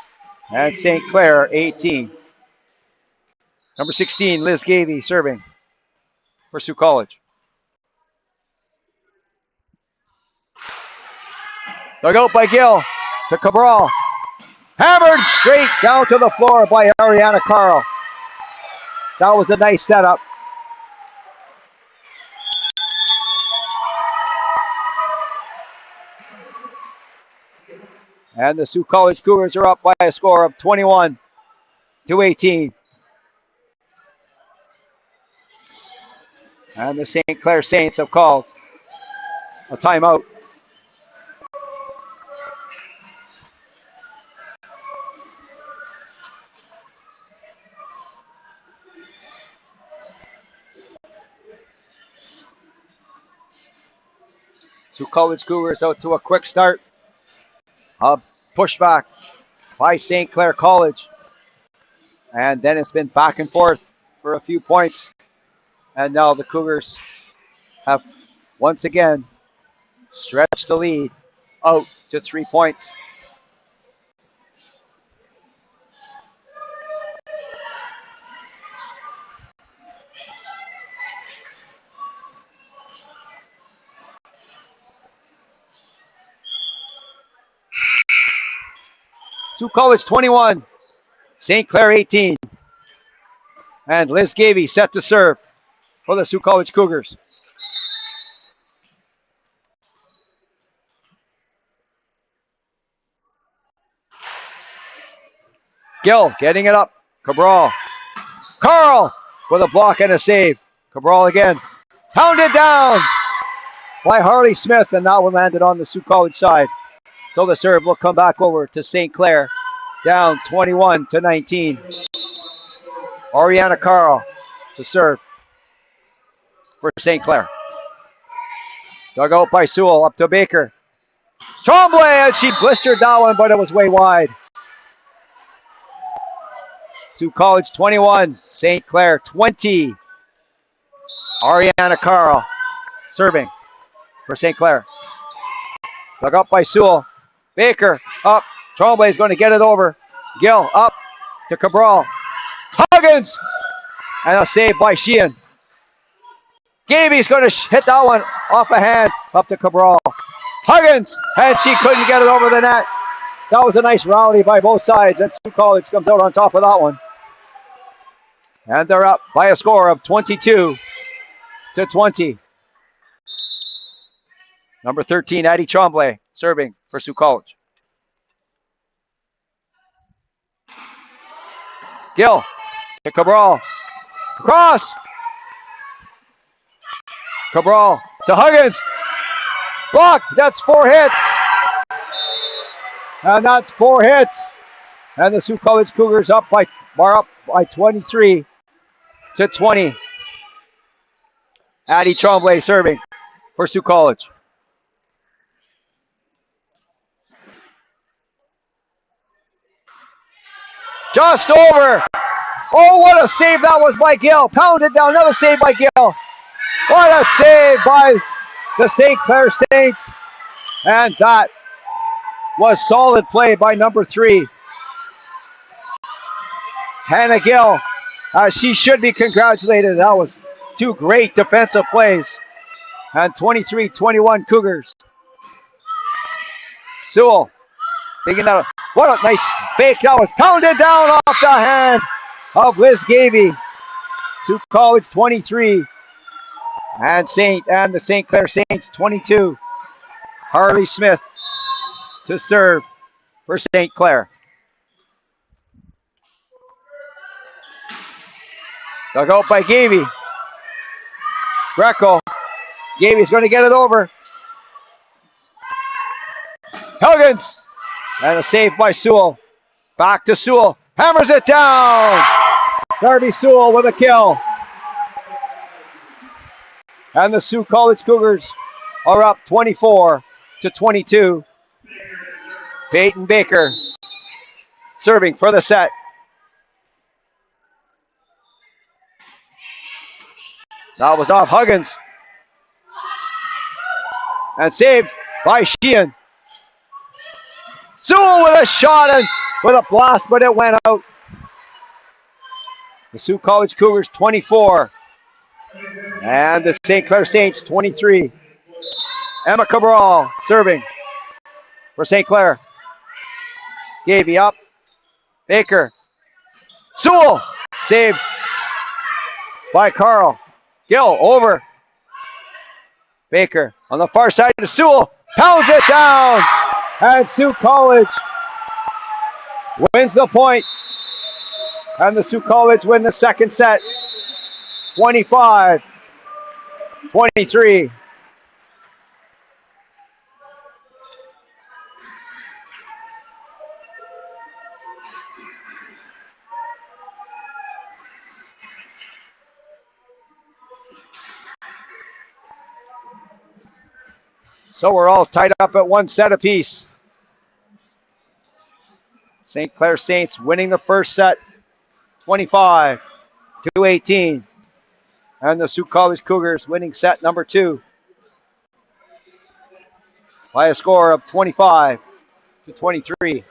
and St. Clair 18. Number 16, Liz Gavey serving for Sault College. Dug out by Gill to Cabral. Hammered straight down to the floor by Ariana Carl. That was a nice setup. And the Sault College Cougars are up by a score of 21-18. And the St. Clair Saints have called a timeout. Sault College Cougars out to a quick start. A pushback by St. Clair College. And then it's been back and forth for a few points. And now the Cougars have once again stretched the lead out to 3 points. Sault College 21, St. Clair 18. And Liz Gavey set to serve for the Sault College Cougars. Gill getting it up. Cabral. Carl with a block and a save. Cabral again. Pounded down by Harley Smith, and that one landed on the Sault College side. So the serve will come back over to St. Clair, down 21-19. Ariana Carl to serve for St. Clair. Dug out by Sewell, up to Baker. Tremblay, and she blistered that one, but it was way wide. Sault College 21, St. Clair 20. Ariana Carl serving for St. Clair. Dug up by Sewell. Baker up. Tremblay is going to get it over. Gill up to Cabral. Huggins! And a save by Sheehan. Gavey's going to hit that one off a hand up to Cabral. Huggins! And she couldn't get it over the net. That was a nice rally by both sides. And Sault College comes out on top of that one. And they're up by a score of 22-20. Number 13, Addie Tremblay, serving for Sault College. Gill to Cabral. Across. Cabral to Huggins. Block. That's 4 hits. And that's 4 hits. And the Sault College Cougars are up by 23-20. Addie Tremblay serving for Sault College. Just over. Oh, what a save that was by Gill. Pounded down. Another save by Gill. What a save by the St. Clair Saints. And that was solid play by number 3. Hannah Gill. She should be congratulated. That was 2 great defensive plays. And 23-21 Cougars. Sewell. Thinking out. What a nice fake. That was pounded down off the hand of Liz Gavey. Sault College 23. And the St. Clair Saints 22. Harley Smith to serve for St. Clair. Dug out by Gavey. Greco. Gavey's going to get it over. Huggins. And a save by Sewell. Back to Sewell. Hammers it down. Darby Sewell with a kill. And the Sault College Cougars are up 24-22. Peyton Baker serving for the set. That was off Huggins. And saved by Sheehan. Sewell with a shot and with a blast, but it went out. The Sault College Cougars 24. And the St. Clair Saints 23. Emma Cabral serving for St. Clair. Gavey up. Baker. Sewell. Saved by Carl. Gill over. Baker on the far side to Sewell. Pounds it down. And Sault College wins the point. And the Sault College win the second set. 25-22. 23. So we're all tied up at 1 set apiece. St. Clair Saints winning the first set, 25-18. And the Sault College Cougars winning set number 2 by a score of 25-23.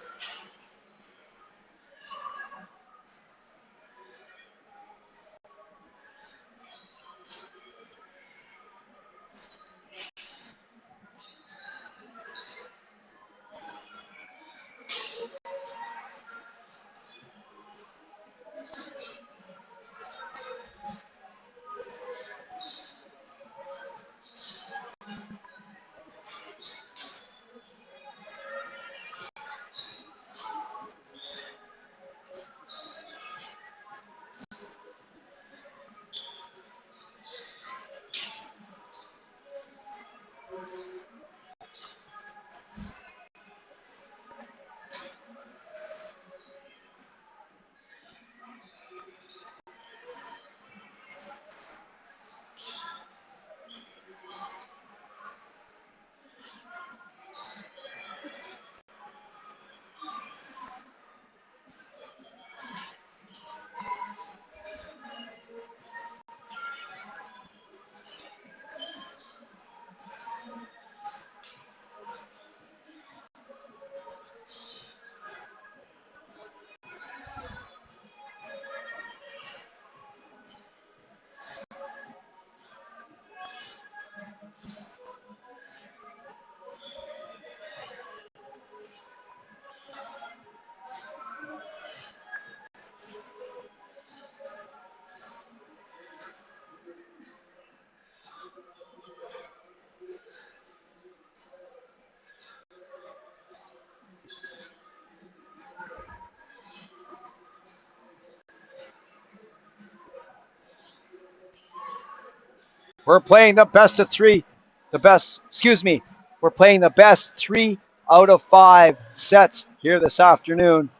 We're playing the best of 3. We're playing the best 3 out of 5 sets here this afternoon,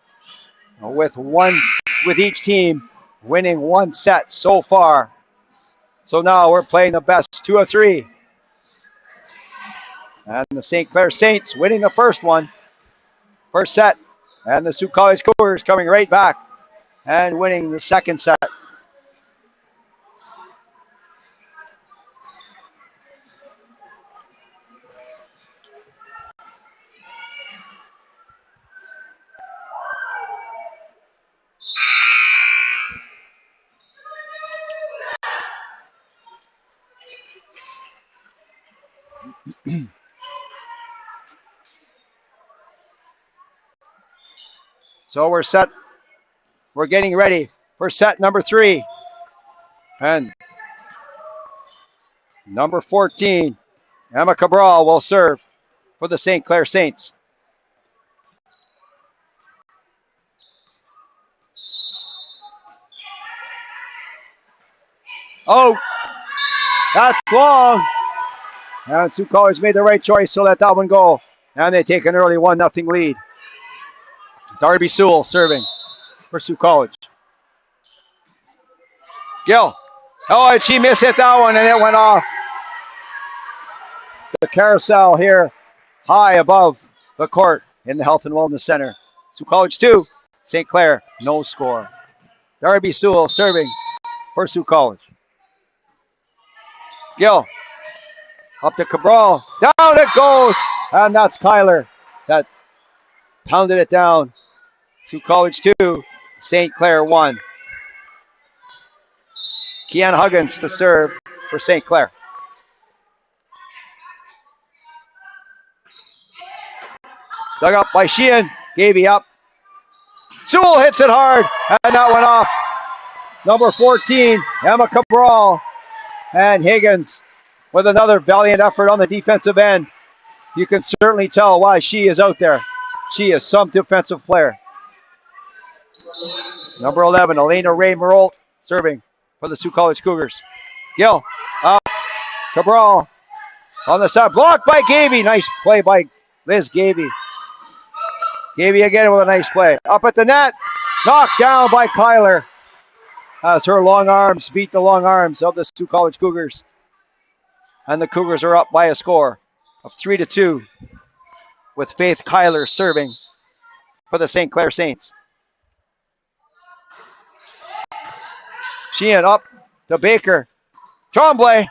with each team winning 1 set so far. So now we're playing the best 2 of 3. And the St. Clair Saints winning the first set. And the Sault College Cougars coming right back and winning the second set. So we're getting ready for set number 3. And number 14, Emma Cabral will serve for the St. Clair Saints. Oh, that's long. And Sault College made the right choice to let that one go. And they take an early 1-0 lead. Darby Sewell serving for Sault College. Gill. Oh, and she missed it that one, and it went off the carousel here high above the court in the Health and Wellness Center. Sault College 2, St. Clair, no score. Darby Sewell serving for Sault College. Gill. Up to Cabral. Down it goes. And that's Kyler that pounded it down. Sault College 2, St. Clair 1. Kian Huggins to serve for St. Clair. Dug up by Sheehan. Gavey up. Sewell hits it hard. And that went off. Number 14, Emma Cabral. And Higgins with another valiant effort on the defensive end. You can certainly tell why she is out there. She is some defensive player. Number 11, Elena Ray Marolt serving for the Sault College Cougars. Gill up. Cabral on the side. Blocked by Gaby. Nice play by Liz Gaby. Gaby again with a nice play. Up at the net. Knocked down by Kyler. As her long arms beat the long arms of the Sault College Cougars. And the Cougars are up by a score of 3-2 with Faith Kyler serving for the St. Clair Saints. Sheehan up to Baker. Tremblay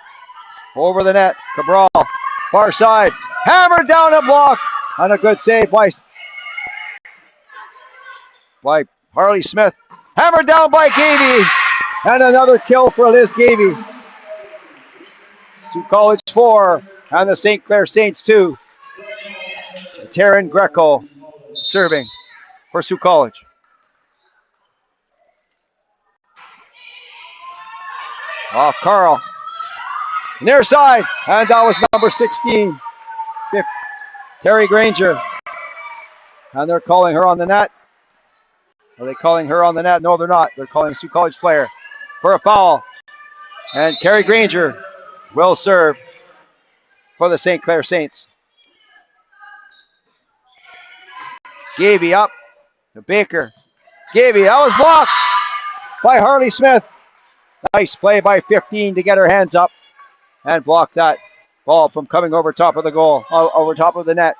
over the net. Cabral, far side. Hammered down a block. And a good save by Harley Smith. Hammered down by Gaby. And another kill for Liz Gaby. Sault College 4 and the St. Clair Saints 2. Taryn Greco serving for Sault College. Off Carl. Near side. And that was number 16. Terry Granger. And they're calling her on the net. Are they calling her on the net? No, they're not. They're calling a Sault College player for a foul. And Terry Granger will serve for the St. Clair Saints. Gaby up to Baker. Gaby, that was blocked by Harley Smith. Nice play by 15 to get her hands up and block that ball from coming over top of the goal, over top of the net.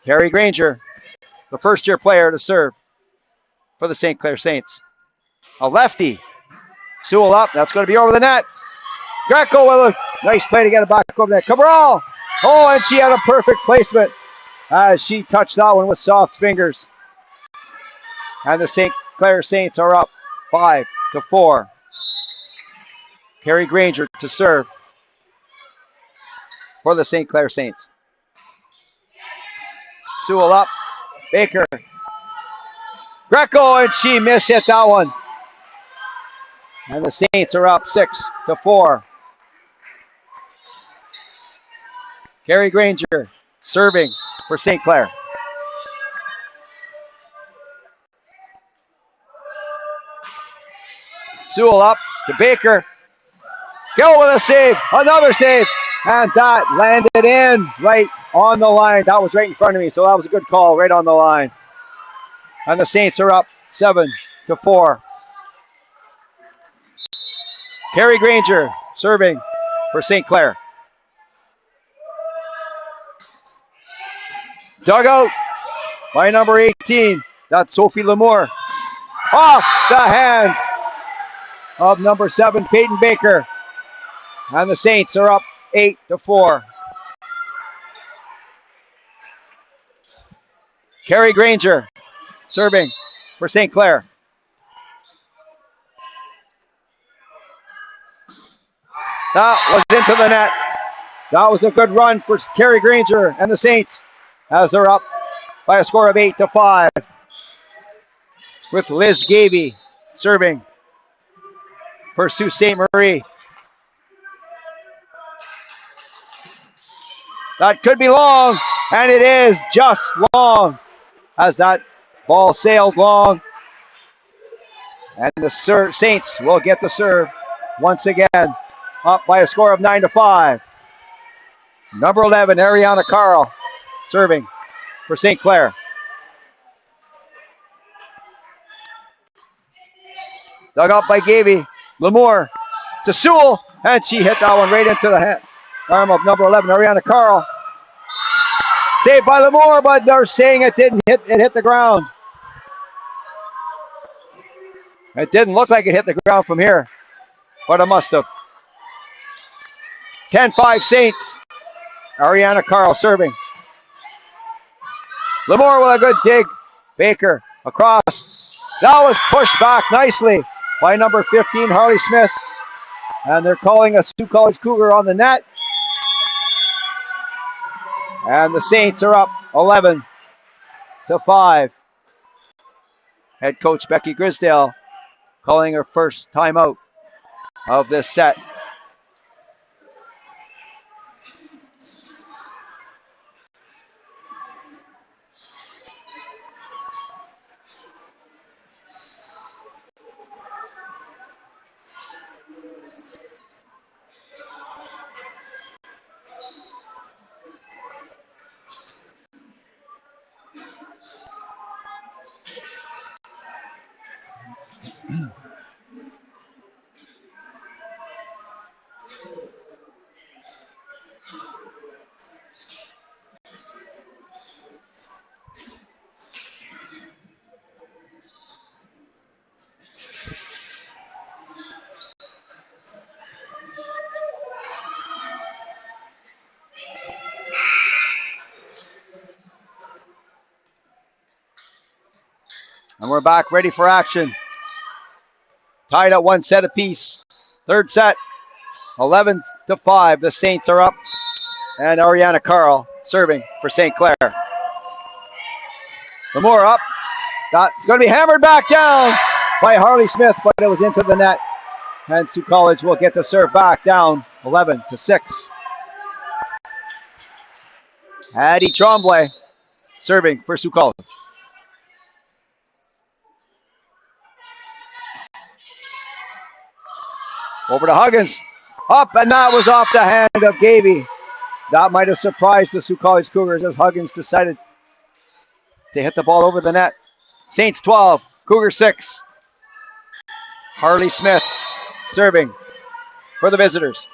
Terry Granger, the first-year player to serve for the St. Clair Saints. A lefty. Sewell up. That's going to be over the net. Greco with a nice play to get it back over there. Cabral. Oh, and she had a perfect placement as she touched that one with soft fingers. And the St. Clair Saints are up 5-4. Terry Granger to serve for the St. Clair Saints. Sewell up. Baker. Greco, and she mishit that one. And the Saints are up 6-4. Terry Granger serving for St. Clair. Sewell up to Baker. Gill with a save. Another save. And that landed in right on the line. That was right in front of me, so that was a good call right on the line. And the Saints are up 7-4. Terry Granger serving for St. Clair. Dugout by number 18. That's Sophie Lamour. Off the hands of number 7, Peyton Baker. And the Saints are up 8-4. Terry Granger serving for St. Clair. That was into the net. That was a good run for Terry Granger and the Saints as they're up by a score of 8-5 with Liz Gaby serving for Sault Ste. Marie. That could be long, and it is just long as that ball sailed long. And the Saints will get the serve once again, up by a score of 9-5. Number 11, Ariana Carl, serving for St. Clair. Dug up by Gaby. Lamour to Sewell, and she hit that one right into the arm of number 11, Ariana Carl. Saved by Lamour, but they're saying it didn't hit. It hit the ground. It didn't look like it hit the ground from here, but it must have. 10-5 Saints. Ariana Carl serving. Lamour with a good dig. Baker across. That was pushed back nicely by number 15, Harley Smith. And they're calling a Sault College Cougar on the net. And the Saints are up 11-5. Head coach Becky Grisdale calling her first timeout of this set. And we're back ready for action. Tied at 1 set apiece. Third set, 11-5. The Saints are up. And Ariana Carl serving for St. Clair. Lamore up. That's going to be hammered back down by Harley Smith, but it was into the net. And Sault College will get the serve back down 11-6. Addie Tremblay serving for Sault College. Over to Huggins. Up, and that was off the hand of Gaby. That might have surprised the Sault College Cougars as Huggins decided to hit the ball over the net. Saints 12, Cougars 6. Harley Smith serving for the visitors.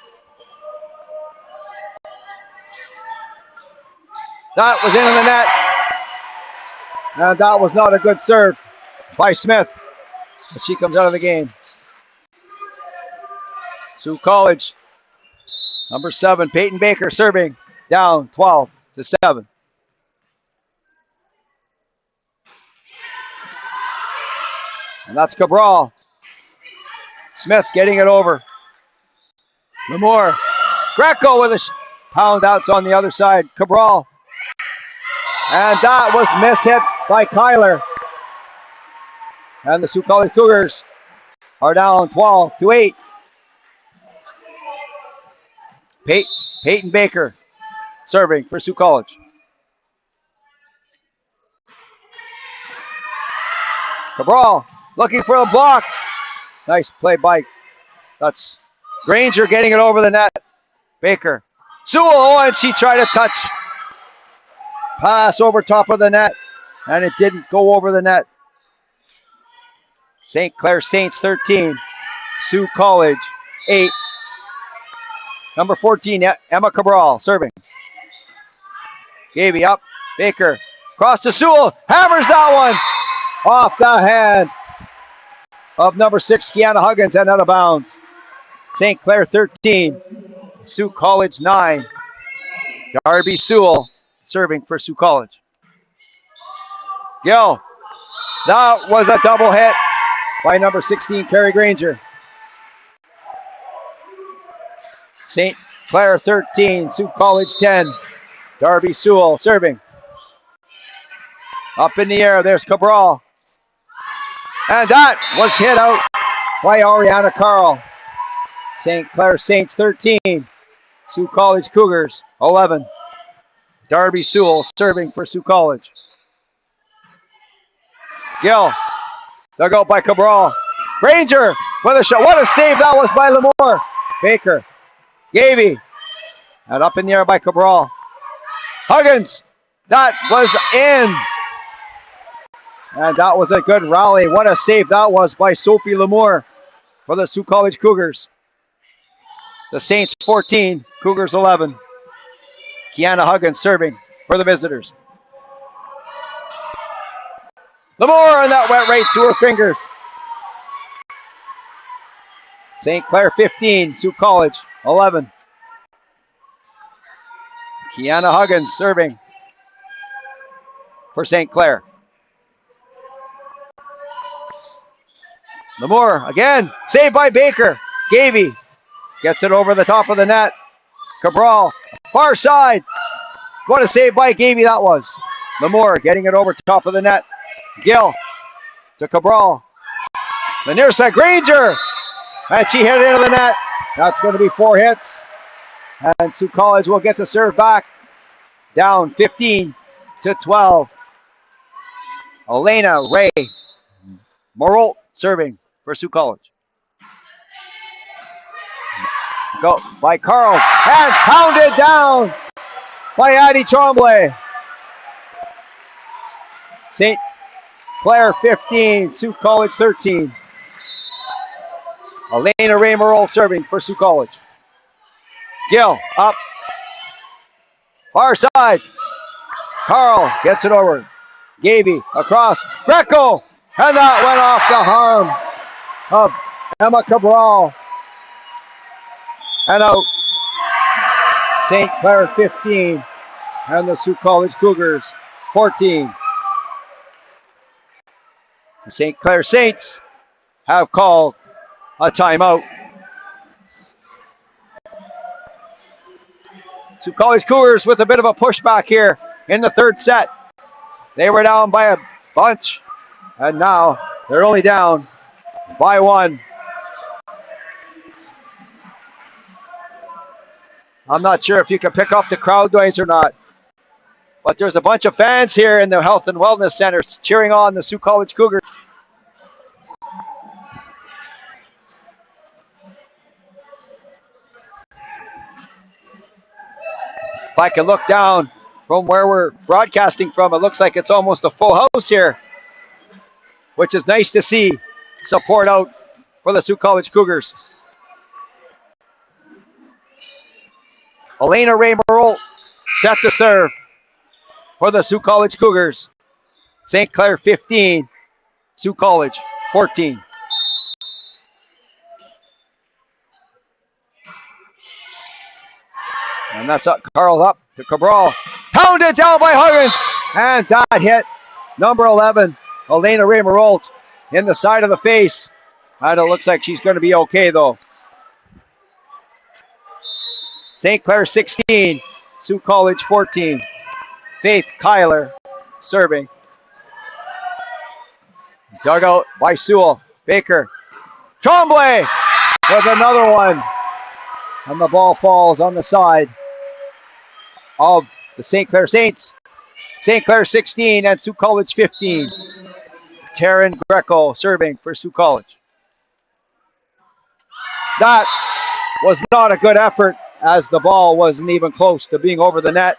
That was into the net. And that was not a good serve by Smith. But she comes out of the game. Sault College, number 7, Peyton Baker serving, down 12-7. And that's Cabral. Smith getting it over. Lamore. Greco with a pound outs on the other side. Cabral. And that was mishit by Kyler. And the Sault College Cougars are down 12-8. Peyton Baker serving for Sault College. Cabral looking for a block. Nice play by, that's Granger getting it over the net. Baker. Sewell, oh, and she tried to touch. Pass over top of the net, and it didn't go over the net. St. Clair Saints 13, Sault College 8. Number 14, Emma Cabral serving. Gaby up, Baker, cross to Sewell, hammers that one off the hand of number 6, Kiana Huggins, and out of bounds. St. Clair 13, Sault College 9. Darby Sewell serving for Sault College. Gill, that was a double hit by number 16, Carrie Granger. St. Clair 13, Sault College 10. Darby Sewell serving. Up in the air, there's Cabral. And that was hit out by Ariana Carl. St. Clair Saints 13, Sault College Cougars 11. Darby Sewell serving for Sault College. Gill, dug out by Cabral. Granger with a shot. What a save that was by Lamore. Baker. Gaby. And up in the air by Cabral. Huggins. That was in. And that was a good rally. What a save that was by Sophie Lamore for the Sault College Cougars. The Saints 14, Cougars 11. Kiana Huggins serving for the visitors. Lamore, and that went right through her fingers. St. Clair 15, Sault College 11. Kiana Huggins serving for St. Clair. Lamore again, saved by Baker. Gaby gets it over the top of the net. Cabral, far side. What a save by Gaby that was. Lamore getting it over top of the net. Gill to Cabral. The near side, Granger. And she hit it into the net. That's going to be 4 hits. And Sault College will get the serve back. Down 15-12. Elena Ray Moreau serving for Sault College. Go by Carl. And pounded down by Addie Tremblay. St. Clair 15, Sault College 13. Elena Ray-Merle serving for Sault College. Gill up. Far side. Carl gets it over. Gaby across. Greco. And that went off the arm of Emma Cabral. And out. St. Clair 15 and the Sault College Cougars 14. The St. Clair Saints have called a timeout. Sault College Cougars with a bit of a pushback here in the third set. They were down by a bunch, and now they're only down by one. I'm not sure if you can pick up the crowd noise or not, but there's a bunch of fans here in the Health and Wellness Center cheering on the Sault College Cougars. If I can look down from where we're broadcasting from, it looks like it's almost a full house here, which is nice to see. Support out for the Sault College Cougars. Elena Ray-Merle set to serve for the Sault College Cougars. St. Clair 15, Sault College 14. And that's up. Carl up to Cabral. Pounded down by Huggins. And that hit number 11, Elena Ray-Merle, in the side of the face. And it looks like she's going to be okay, though. St. Clair 16, Sault College 14. Faith Kyler serving. Dug out by Sewell. Baker. Tremblay with another one. And the ball falls on the side of the St. Clair Saints. St. Clair 16 and Sault College 15. Taryn Greco serving for Sault College. That was not a good effort, as the ball wasn't even close to being over the net.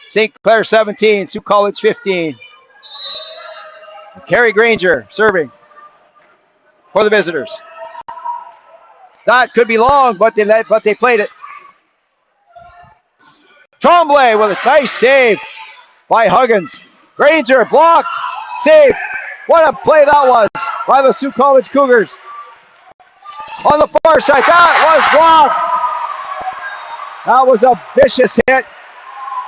St. Clair 17, Sault College 15. Terry Granger serving for the visitors. That could be long, but they played it. Tremblay with a nice save by Huggins. Granger blocked, save. What a play that was by the Sault College Cougars. On the far side, that was blocked. That was a vicious hit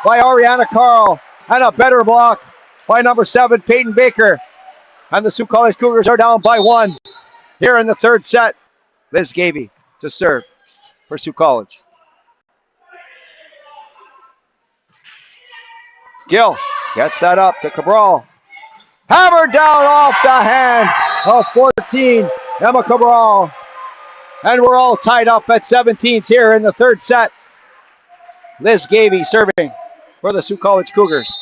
by Ariana Carl, and a better block by number 7, Peyton Baker. And the Sault College Cougars are down by one here in the third set. Liz Gaby to serve for Sault College. Gill gets that up to Cabral. Hammered down off the hand of 14, Emma Cabral. And we're all tied up at 17s here in the third set. Liz Gaby serving for the Sault College Cougars.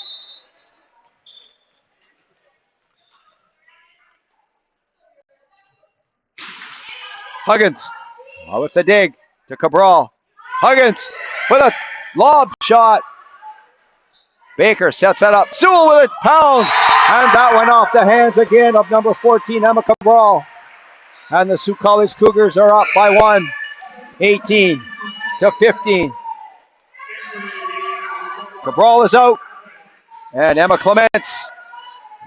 Huggins with the dig to Cabral. Huggins with a lob shot. Baker sets that up. Sewell with a pound. And that went off the hands again of number 14, Emma Cabral. And the Sault College Cougars are up by one, 18 to 15. Cabral is out. And Emma Clements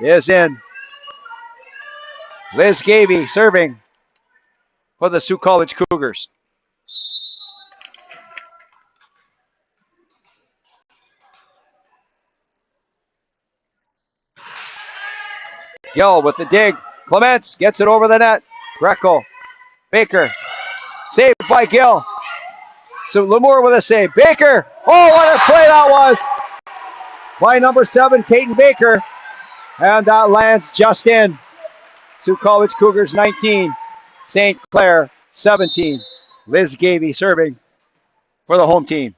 is in. Liz Gaby serving for the Sault College Cougars. Gill with the dig. Clements gets it over the net. Greco. Baker. Saved by Gill. So Lamour with a save. Baker. Oh, what a play that was by number 7, Peyton Baker. And that lands just in. Sault College Cougars 19. St. Clair 17. Liz Gaby serving for the home team.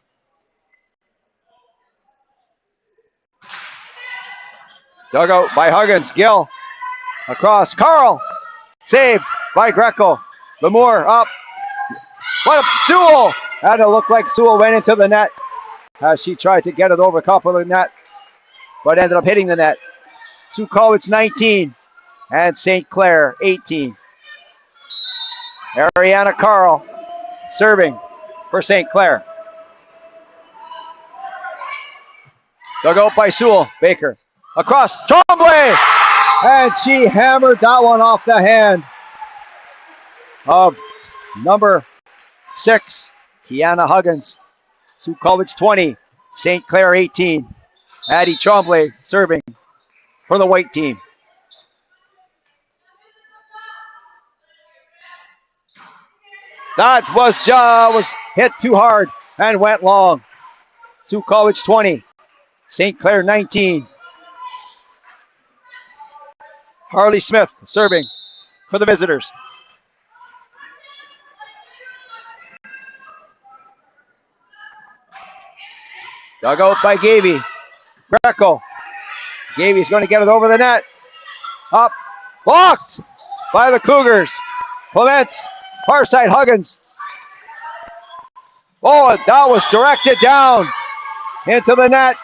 Dug out by Huggins. Gill across. Carl. Saved by Greco. Lamour up. What a Sewell! And it looked like Sewell went into the net as she tried to get it over top of the net, but ended up hitting the net. Sault College 19 and St. Clair 18. Ariana Carl serving for St. Clair. Dug out by Sault. Baker across. Tremblay! And she hammered that one off the hand of number 6, Kiana Huggins. Sault College 20, St. Clair 18. Addie Tremblay serving for the white team. That was hit too hard and went long. Sault College 20, St. Clair 19. Harley Smith serving for the visitors. Dug out by Gavey. Greco. Gavey's going to get it over the net. Up. Blocked by the Cougars. Clements. Far side Huggins. Oh, that was directed down into the net.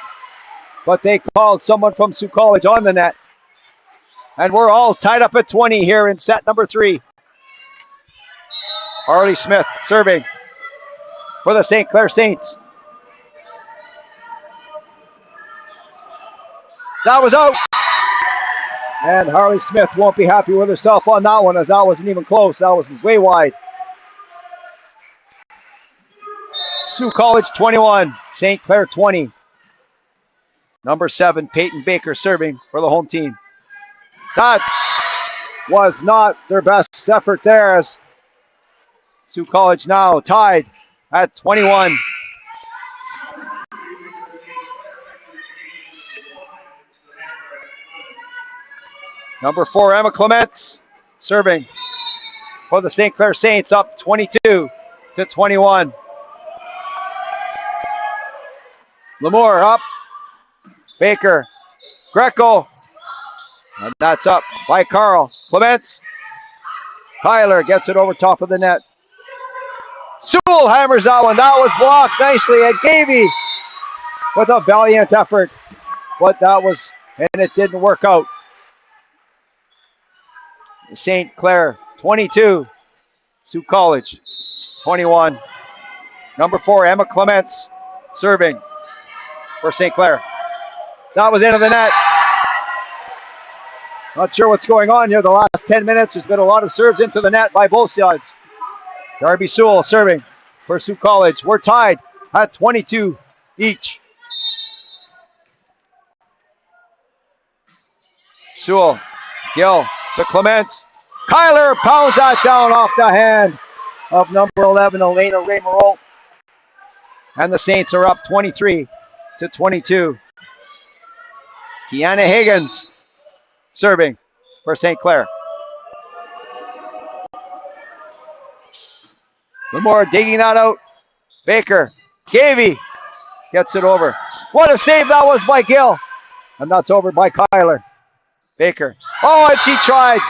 But they called someone from Sault College on the net. And we're all tied up at 20 here in set number 3. Harley Smith serving for the St. Clair Saints. That was out. And Harley Smith won't be happy with herself on that one, as that wasn't even close. That was way wide. Sault College 21, St. Clair 20. Number 7, Peyton Baker serving for the home team. That was not their best effort there, as Sault College now tied at 21. Number 4, Emma Clements serving for the St. Clair Saints, up 22-21. Lamour up. Baker. Greco. And that's up by Carl. Clements. Tyler gets it over top of the net. Sewell hammers that one. That was blocked nicely at Gavey with a valiant effort. But that was, and it didn't work out. St. Clair 22, Sault College 21. Number 4, Emma Clements serving for St. Clair. That was into the net. Not sure what's going on here the last 10 minutes. There's been a lot of serves into the net by both sides. Darby Sewell serving for Sault College. We're tied at 22 each. Sewell, Gill to Clements. Kyler pounds that down off the hand of number 11, Elena Ray-Moreau. And the Saints are up 23-22. Tiana Higgins serving for St. Clair. Lamour digging that out. Baker. Gavey gets it over. What a save that was by Gill. And that's over by Kyler. Baker. Oh, and she tried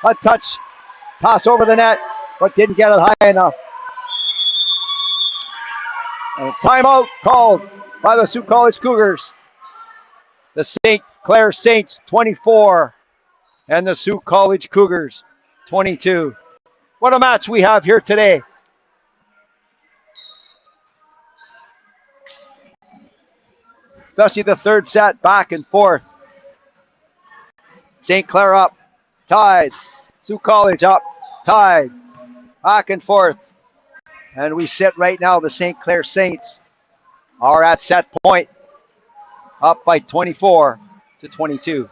a touch pass over the net, but didn't get it high enough. And a timeout called by the Sault College Cougars. The St. Clair Saints 24 and the Sault College Cougars 22. What a match we have here today. Especially the third set, back and forth. St. Clair up, tied. Sault College up, tied. Back and forth. And we sit right now, the St. Clair Saints are at set point, up by 24-22.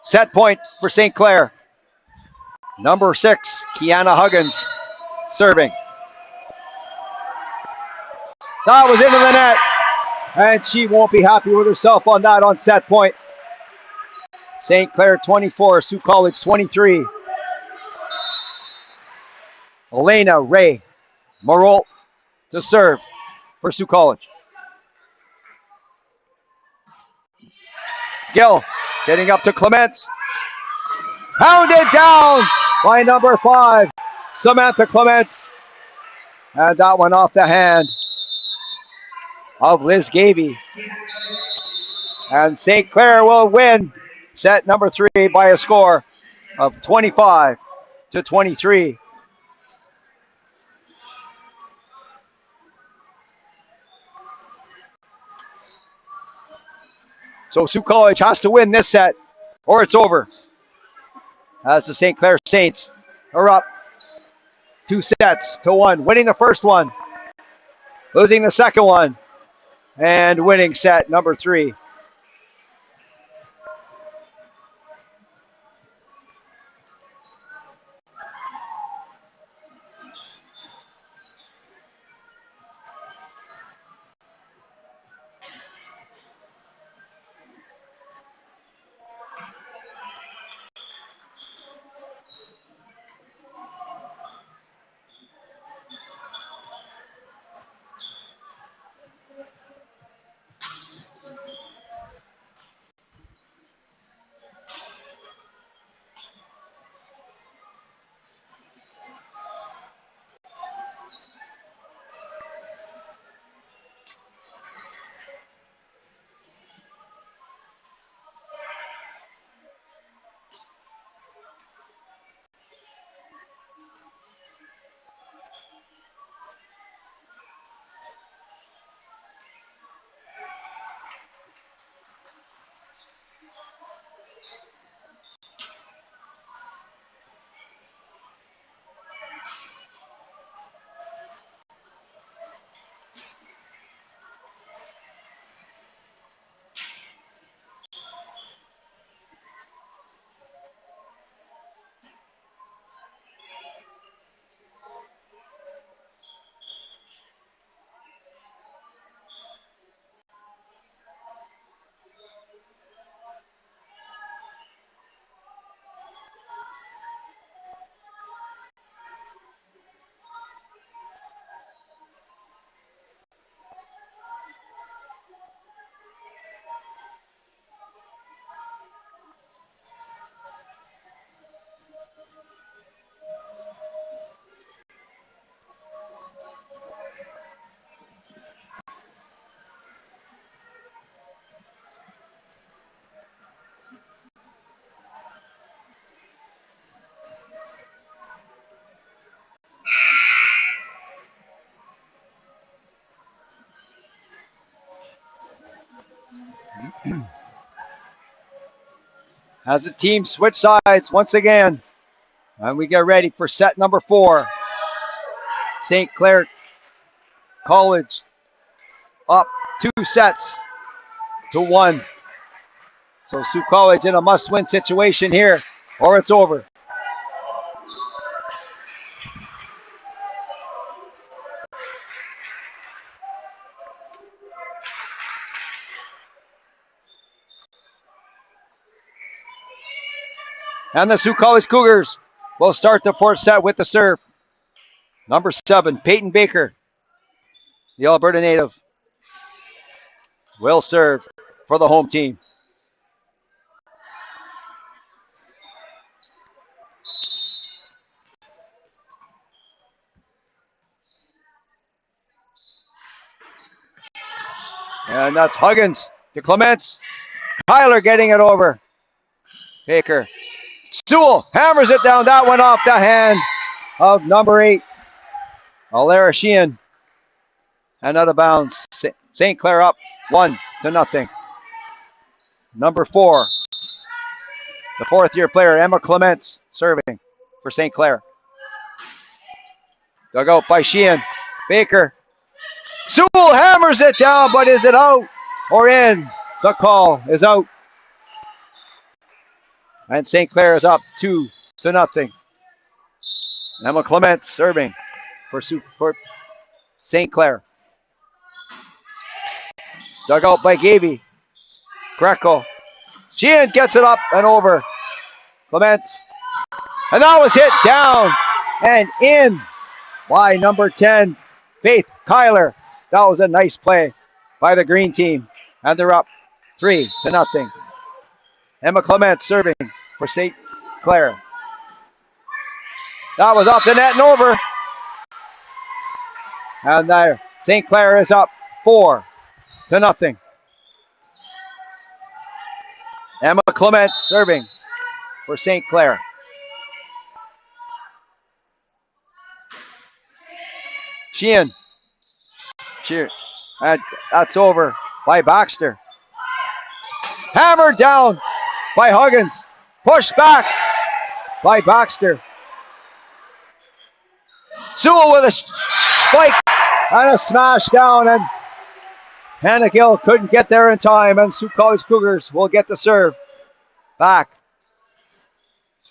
Set point for St. Clair. Number 6, Kiana Huggins serving. That was into the net. And she won't be happy with herself on that on set point. St. Clair 24, Sault College 23. Elena Ray Moreau to serve for Sault College. Gill getting up to Clements. Pounded down by number 5, Samantha Clements. And that one off the hand of Liz Gavey. And St. Clair will win set number 3 by a score of 25-23. So Sault College has to win this set or it's over. As the St. Clair Saints are up 2-1, winning the first one, losing the second one, and winning set number 3. As the team switch sides once again, and we get ready for set number 4. St. Clair College up 2-1. So Sault College in a must-win situation here, or it's over. And the Sault College Cougars will start the 4th set with the serve. Number 7, Peyton Baker, the Alberta native, will serve for the home team. And that's Huggins to Clements. Tyler getting it over. Baker. Sewell hammers it down. That one off the hand of number 8, Alara Sheehan. And out of bounds. St. Clair up 1-0. Number 4, the 4th-year player, Emma Clements, serving for St. Clair. Dug out by Sheehan. Baker. Sewell hammers it down, but is it out or in? The call is out. And St. Clair is up 2-0. Emma Clements serving for St. Clair. Dug out by Gavey. Greco. Sheehan gets it up and over. Clements. And that was hit down and in by number 10, Faith Kyler. That was a nice play by the green team. And they're up 3-0. Emma Clements serving for St. Clair. That was off the net and over. And there, St. Clair is up 4-0. Emma Clement serving for St. Clair. Sheehan. And that's over by Baxter. Hammered down by Huggins. Pushed back by Baxter. Sewell with a spike and a smash down, and Hannah Gill couldn't get there in time, and Sault College Cougars will get the serve back.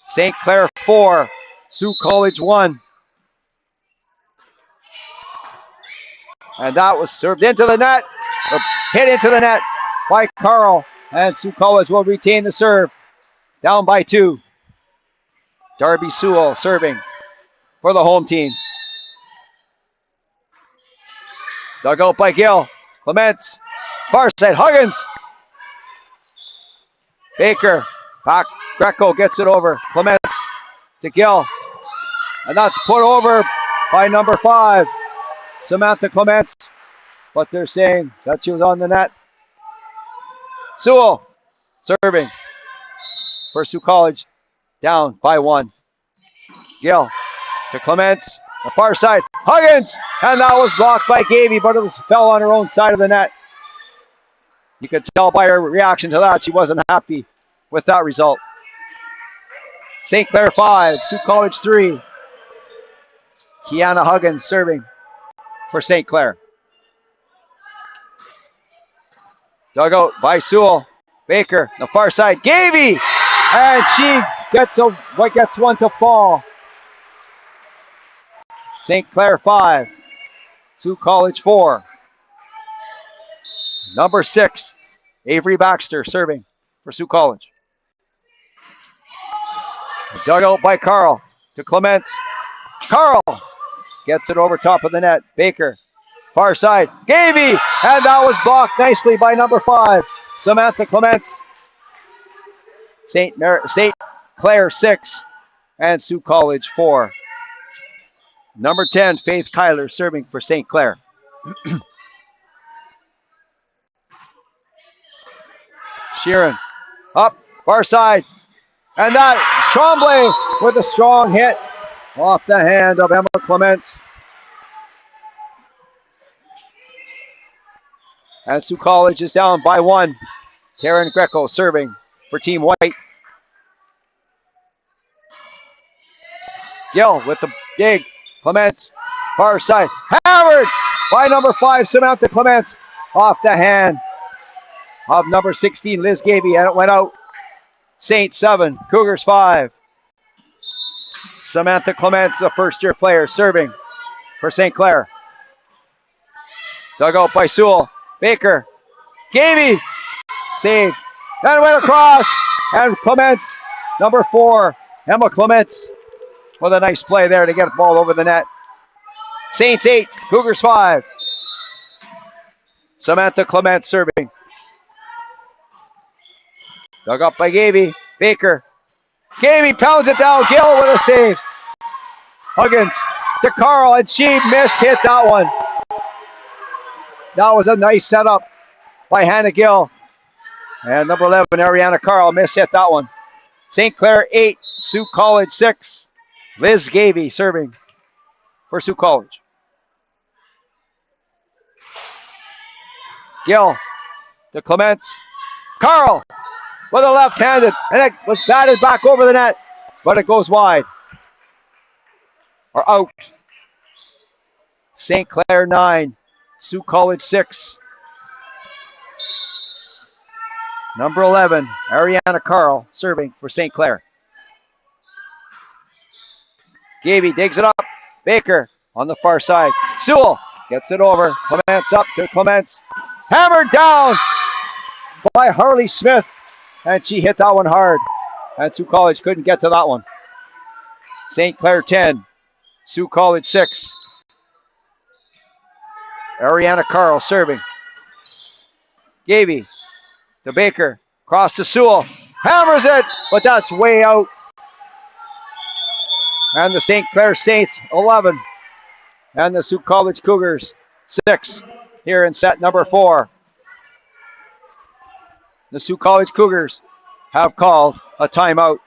St. Clair 4, Sault College 1. And that was served into the net, or hit into the net by Carl, and Sault College will retain the serve. Down by 2. Darby Sewell serving for the home team. Dug out by Gill. Clements. Far side. Huggins. Baker. Back. Greco gets it over. Clements to Gill. And that's put over by number 5, Samantha Clements. But they're saying that she was on the net. Sewell serving for Sault College. Down by 1. Gill to Clements. The far side. Huggins! And that was blocked by Gaby, but it fell on her own side of the net. You could tell by her reaction to that she wasn't happy with that result. St. Clair 5, Sault College 3. Kiana Huggins serving for St. Clair. Dug out by Sewell. Baker, the far side. Gaby! And she gets one to fall. St. Clair 5, Sault College 4. Number 6, Avery Baxter serving for Sault College. Dug out by Carl to Clements. Carl gets it over top of the net. Baker, far side. Gaby! And that was blocked nicely by number 5, Samantha Clements. St. Clair 6 and Sault College 4. Number 10, Faith Kyler serving for St. Clair. Sheeran up, far side. And that Tremblay with a strong hit off the hand of Emma Clements. And Sault College is down by 1. Taryn Greco serving for Team White. Gill with the dig. Clements, far side. Hammered by number 5, Samantha Clements. Off the hand of number 16, Liz Gaby, and it went out. Saint 7, Cougars 5. Samantha Clements, a first-year player, serving for St. Clair. Dug out by Sewell. Baker. Gaby. Saved. And went across. And Clements, number 4, Emma Clements, with a nice play there to get the ball over the net. Saints 8, Cougars 5. Samantha Clements serving. Dug up by Gaby. Baker. Gaby pounds it down. Gill with a save. Huggins to Carl, and she hit that one. That was a nice setup by Hannah Gill. And number 11, Ariana Carl, hit that one. St. Clair 8, Sault College 6. Liz Gaby serving for Sault College. Gill to Clements. Carl with a left-handed, and it was batted back over the net, but it goes wide. Or out. St. Clair 9, Sault College 6. Number 11, Ariana Carl serving for St. Clair. Gaby digs it up. Baker on the far side. Sewell gets it over. Clements up to Clements. Hammered down by Harley Smith. And she hit that one hard. And Sault College couldn't get to that one. St. Clair 10. Sault College 6. Ariana Carl serving. Gaby to Baker. Cross to Sewell. Hammers it. But that's way out. And the St. Clair Saints 11. And the Sault College Cougars 6 here in set number 4. The Sault College Cougars have called a timeout.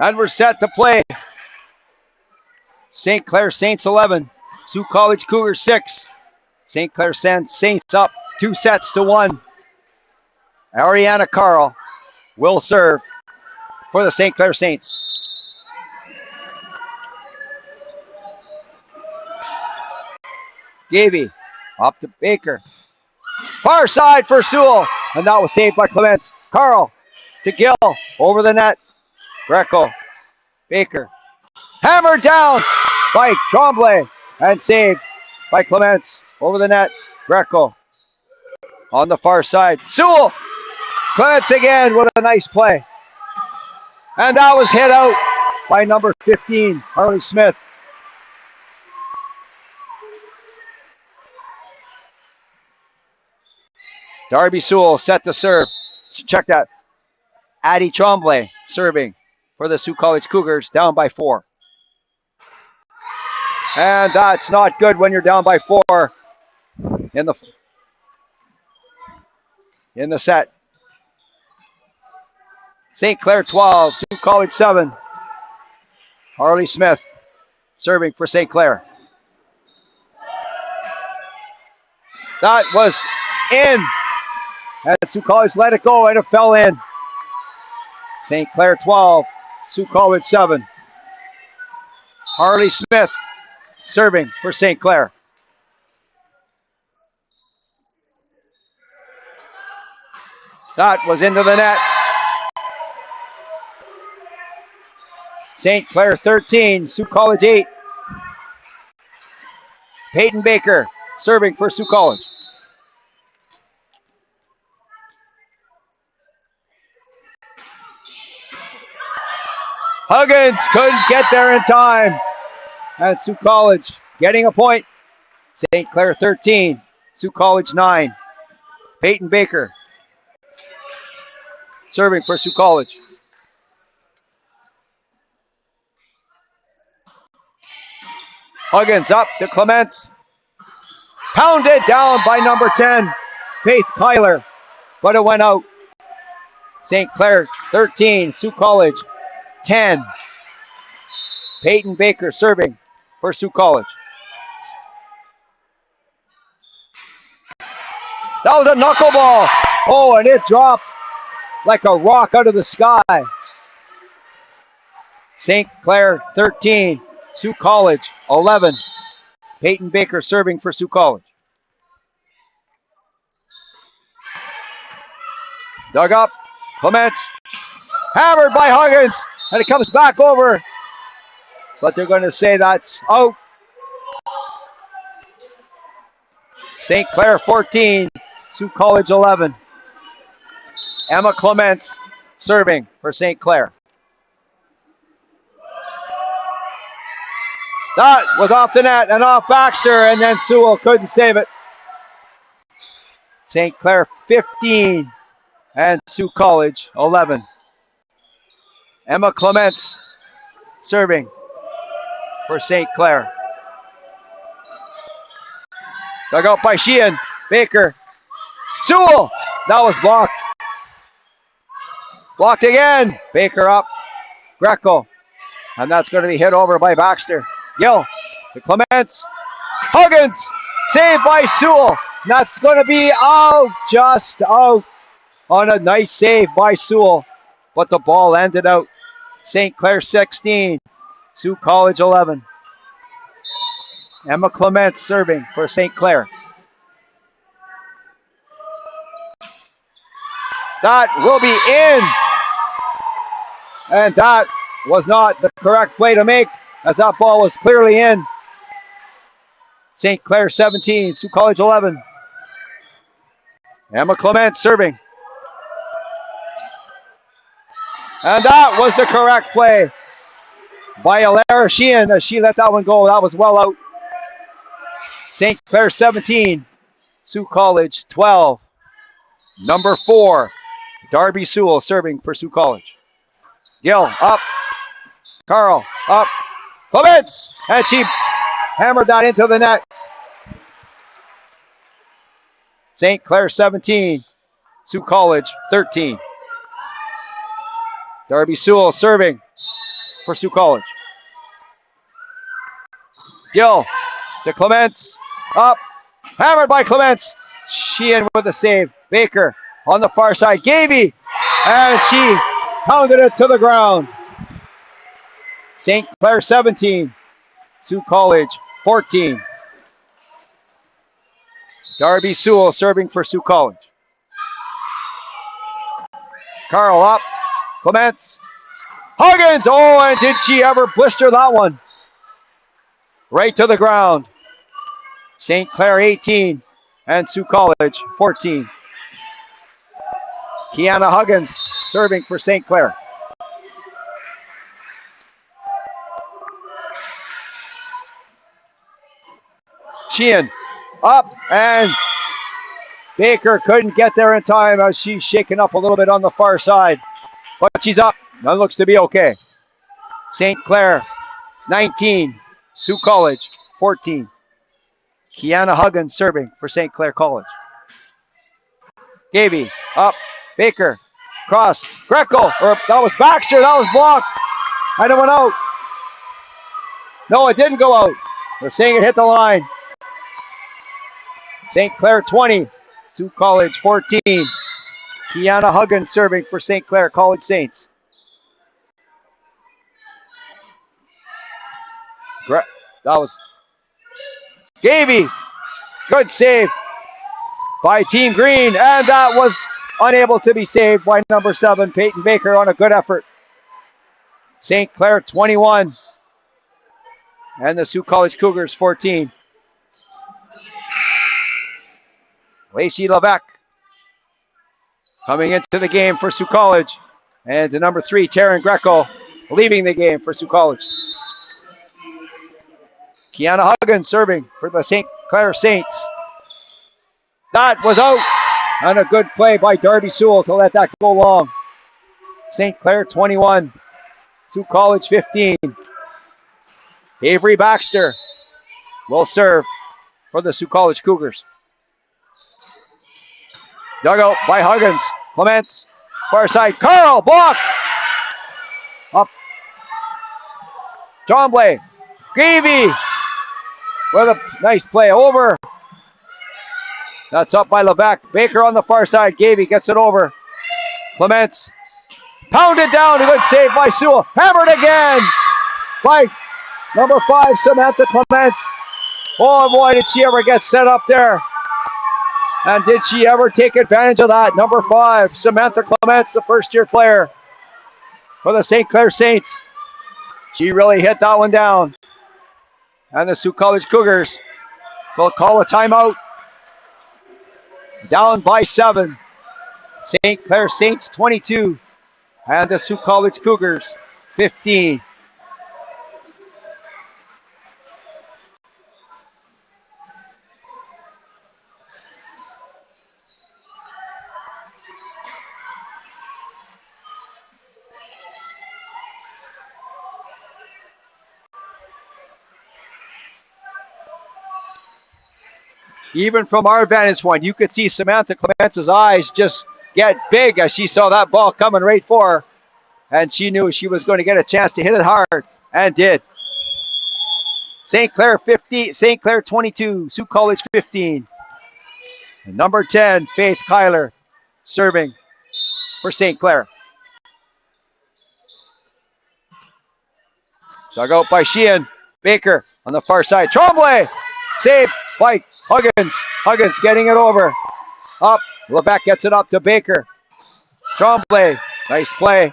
And we're set to play. St. Clair Saints 11, Sault College Cougars 6. St. Clair Saints up 2-1. Ariana Carl will serve for the St. Clair Saints. Davey up to Baker. Far side for Sewell, and that was saved by Clements. Carl to Gill, over the net. Greco, Baker, hammered down by Tremblay, and saved by Clements. Over the net, Greco on the far side. Sewell, Clements again with a nice play. And that was hit out by number 15, Harley Smith. Darby Sewell set to serve. Check that. Addie Tremblay serving for the Sault College Cougars, down by 4. And that's not good when you're down by 4 in the set. St. Clair 12, Sault College 7. Harley Smith serving for St. Clair. That was in. And Sault College let it go, and it fell in. St. Clair 12, Sault College 7. Harley Smith serving for St. Clair. That was into the net. St. Clair 13, Sault College 8. Peyton Baker serving for Sault College. Huggins couldn't get there in time. And Sault College getting a point. St. Clair 13, Sault College 9. Peyton Baker serving for Sault College. Huggins up to Clements. Pounded down by number 10, Faith Kyler. But it went out. St. Clair 13, Sault College 10. Peyton Baker serving for Sault College. That was a knuckleball. Oh, and it dropped like a rock out of the sky. St. Clair 13, Sault College 11. Peyton Baker serving for Sault College. Dug up, Clements. Hammered by Huggins, and it comes back over. But they're going to say that's out. St. Clair 14, Sault College 11. Emma Clements serving for St. Clair. That was off the net and off Baxter, and then Sewell couldn't save it. St. Clair 15 and Sault College 11. Emma Clements serving for St. Clair. Dug out by Sheehan. Baker. Sewell. That was blocked. Blocked again. Baker up. Greco. And that's going to be hit over by Baxter. Gill to Clements. Huggins. Saved by Sewell. That's going to be out. Just out on a nice save by Sewell. But the ball ended out. St. Clair 16. Sault College 11. Emma Clements serving for St. Clair. That will be in. And that was not the correct play to make, as that ball was clearly in. St. Clair 17, Sault College 11. Emma Clements serving. And that was the correct play by Alara Sheehan as she let that one go. That was well out. St. Clair 17, Sault College 12. Number 4, Darby Sewell serving for Sault College. Gill up. Carl up. Clements! And she hammered that into the net. St. Clair 17, Sault College 13. Darby Sewell serving for Sault College. Gill to Clements. Up. Hammered by Clements. Sheehan with the save. Baker on the far side. Gavey. And she pounded it to the ground. St. Clair 17. Sault College 14. Darby Sewell serving for Sault College. Carl up. Clements. Huggins. Oh, and did she ever blister that one? Right to the ground. St. Clair 18 and Sault College 14. Kiana Huggins serving for St. Clair. Sheehan up, and Baker couldn't get there in time as she's shaken up a little bit on the far side. But she's up. That looks to be okay. St. Clair 19, Sault College 14. Kiana Huggins serving for St. Clair College. Gavey up. Baker cross. Greco. Or that was Baxter. That was blocked. And it went out. No, it didn't go out. They're saying it hit the line. St. Clair 20. Sault College 14. Kiana Huggins serving for St. Clair College Saints. That was Gavey. Good save by Team Green, and that was unable to be saved by number 7, Peyton Baker, on a good effort. St. Clair 21 and the Sault College Cougars 14. Lacey Levesque coming into the game for Sault College, and to number 3, Taryn Greco, leaving the game for Sault College. Kiana Huggins serving for the St. Clair Saints. That was out, and a good play by Darby Sewell to let that go long. St. Clair 21, Sault College 15. Avery Baxter will serve for the Sault College Cougars. Dugout by Huggins. Clements, far side. Carl, blocked. Up. Tremblay. Gravy with a nice play over. That's up by Levesque. Baker on the far side. Gavey gets it over. Clements pounded down. A good save by Sewell. Hammered again by number 5, Samantha Clements. Oh boy, did she ever get set up there. And did she ever take advantage of that? Number 5, Samantha Clements, the first-year player for the St. Clair Saints. She really hit that one down. And the Sault College Cougars will call a timeout. Down by 7. St. Clair Saints 22 and the Sault College Cougars 15. Even from our vantage point, you could see Samantha Clements' eyes just get big as she saw that ball coming right for her. And she knew she was going to get a chance to hit it hard, and did. St. Clair 50, St. Clair 22, Sault College 15. And number 10, Faith Kyler, serving for St. Clair. Dug out by Sheehan. Baker on the far side. Tremblay! Saved by Huggins. Huggins getting it over. Up. Lebec gets it up to Baker. Tremblay. Nice play.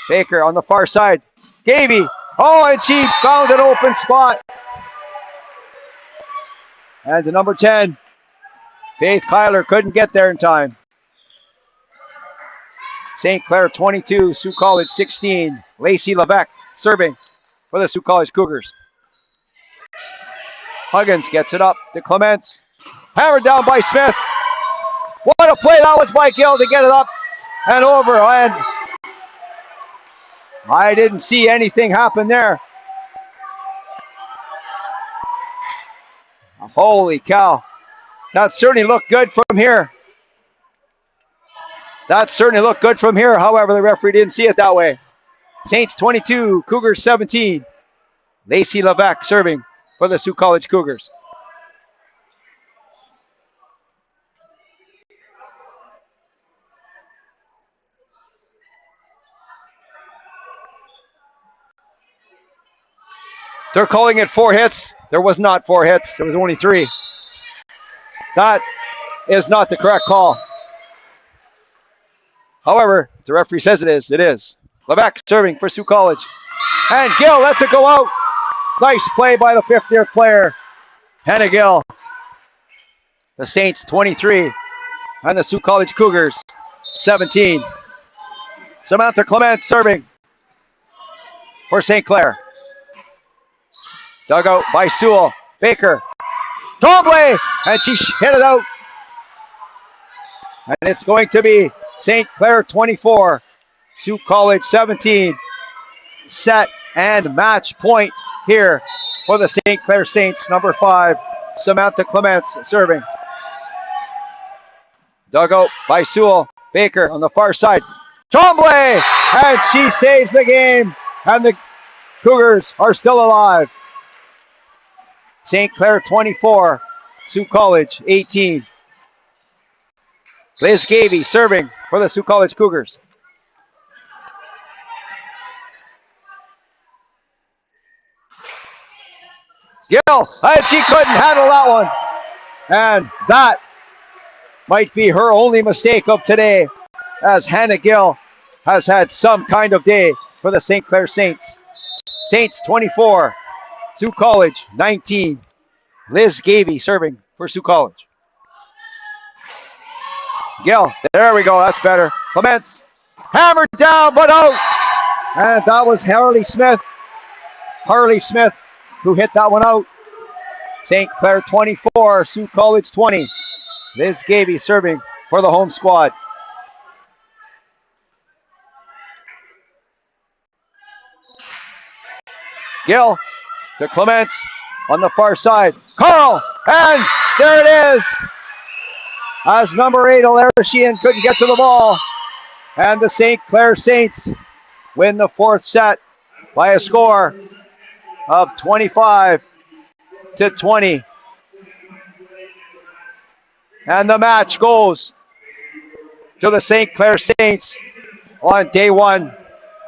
Baker on the far side. Davey. Oh, and she found an open spot. And the number 10, Faith Kyler, couldn't get there in time. St. Clair 22, Sault College 16. Lacey Lebec serving for the Sault College Cougars. Huggins gets it up to Clements. Hammered down by Smith. What a play that was by Gill to get it up and over. And I didn't see anything happen there. Holy cow. That certainly looked good from here. However, the referee didn't see it that way. Saints 22, Cougars 17. Lacey Lebec serving for the Sault College Cougars. They're calling it 4 hits. There was not 4 hits. There was only 3. That is not the correct call. However, if the referee says it is, it is. Lebec serving for Sault College. And Gill lets it go out. Nice play by the 5th-year player, Hannah Gill. The Saints 23 and the Sault College Cougars 17. Samantha Clement serving for St. Clair. Dug out by Sewell. Baker. Tremblay! And she hit it out. And it's going to be St. Clair 24, Sault College 17. Set and match point here for the St. Clair Saints. Number 5, Samantha Clements serving. Dug out by Sewell. Baker on the far side. Tremblay! And she saves the game. And the Cougars are still alive. St. Clair 24, Sault College 18. Liz Gavey serving for the Sault College Cougars. Gill, and she couldn't handle that one. And that might be her only mistake of today, as Hannah Gill has had some kind of day for the St. Clair Saints. Saints 24, Sault College 19. Liz Gavey serving for Sault College. Gill, there we go, that's better. Clements, hammered down but out. And that was Harley Smith who hit that one out. St. Clair 24, Sault College 20. Liz Gavey serving for the home squad. Gill to Clements on the far side. Carl, and there it is. As number 8, Alara Sheehan couldn't get to the ball. And the St. Clair Saints win the 4th set by a score of 25-20. And the match goes to the St. Clair Saints on day 1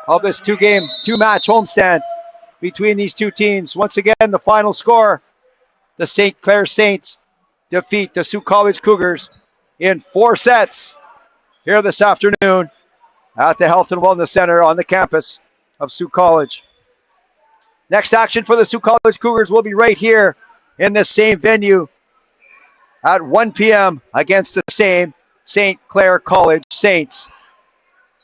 of this two-match homestand between these two teams. Once again, the final score, the St. Clair Saints defeat the Sault College Cougars in 4 sets here this afternoon at the Health and Wellness Center on the campus of Sault College. Next action for the Sault College Cougars will be right here in this same venue at 1 p.m. against the same St. Clair College Saints.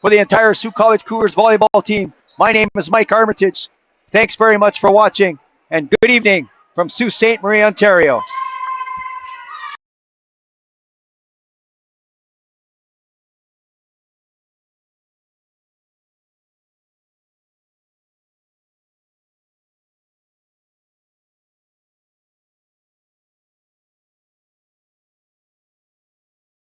For the entire Sault College Cougars volleyball team, my name is Mike Armitage. Thanks very much for watching, and good evening from Sault Ste. Marie, Ontario.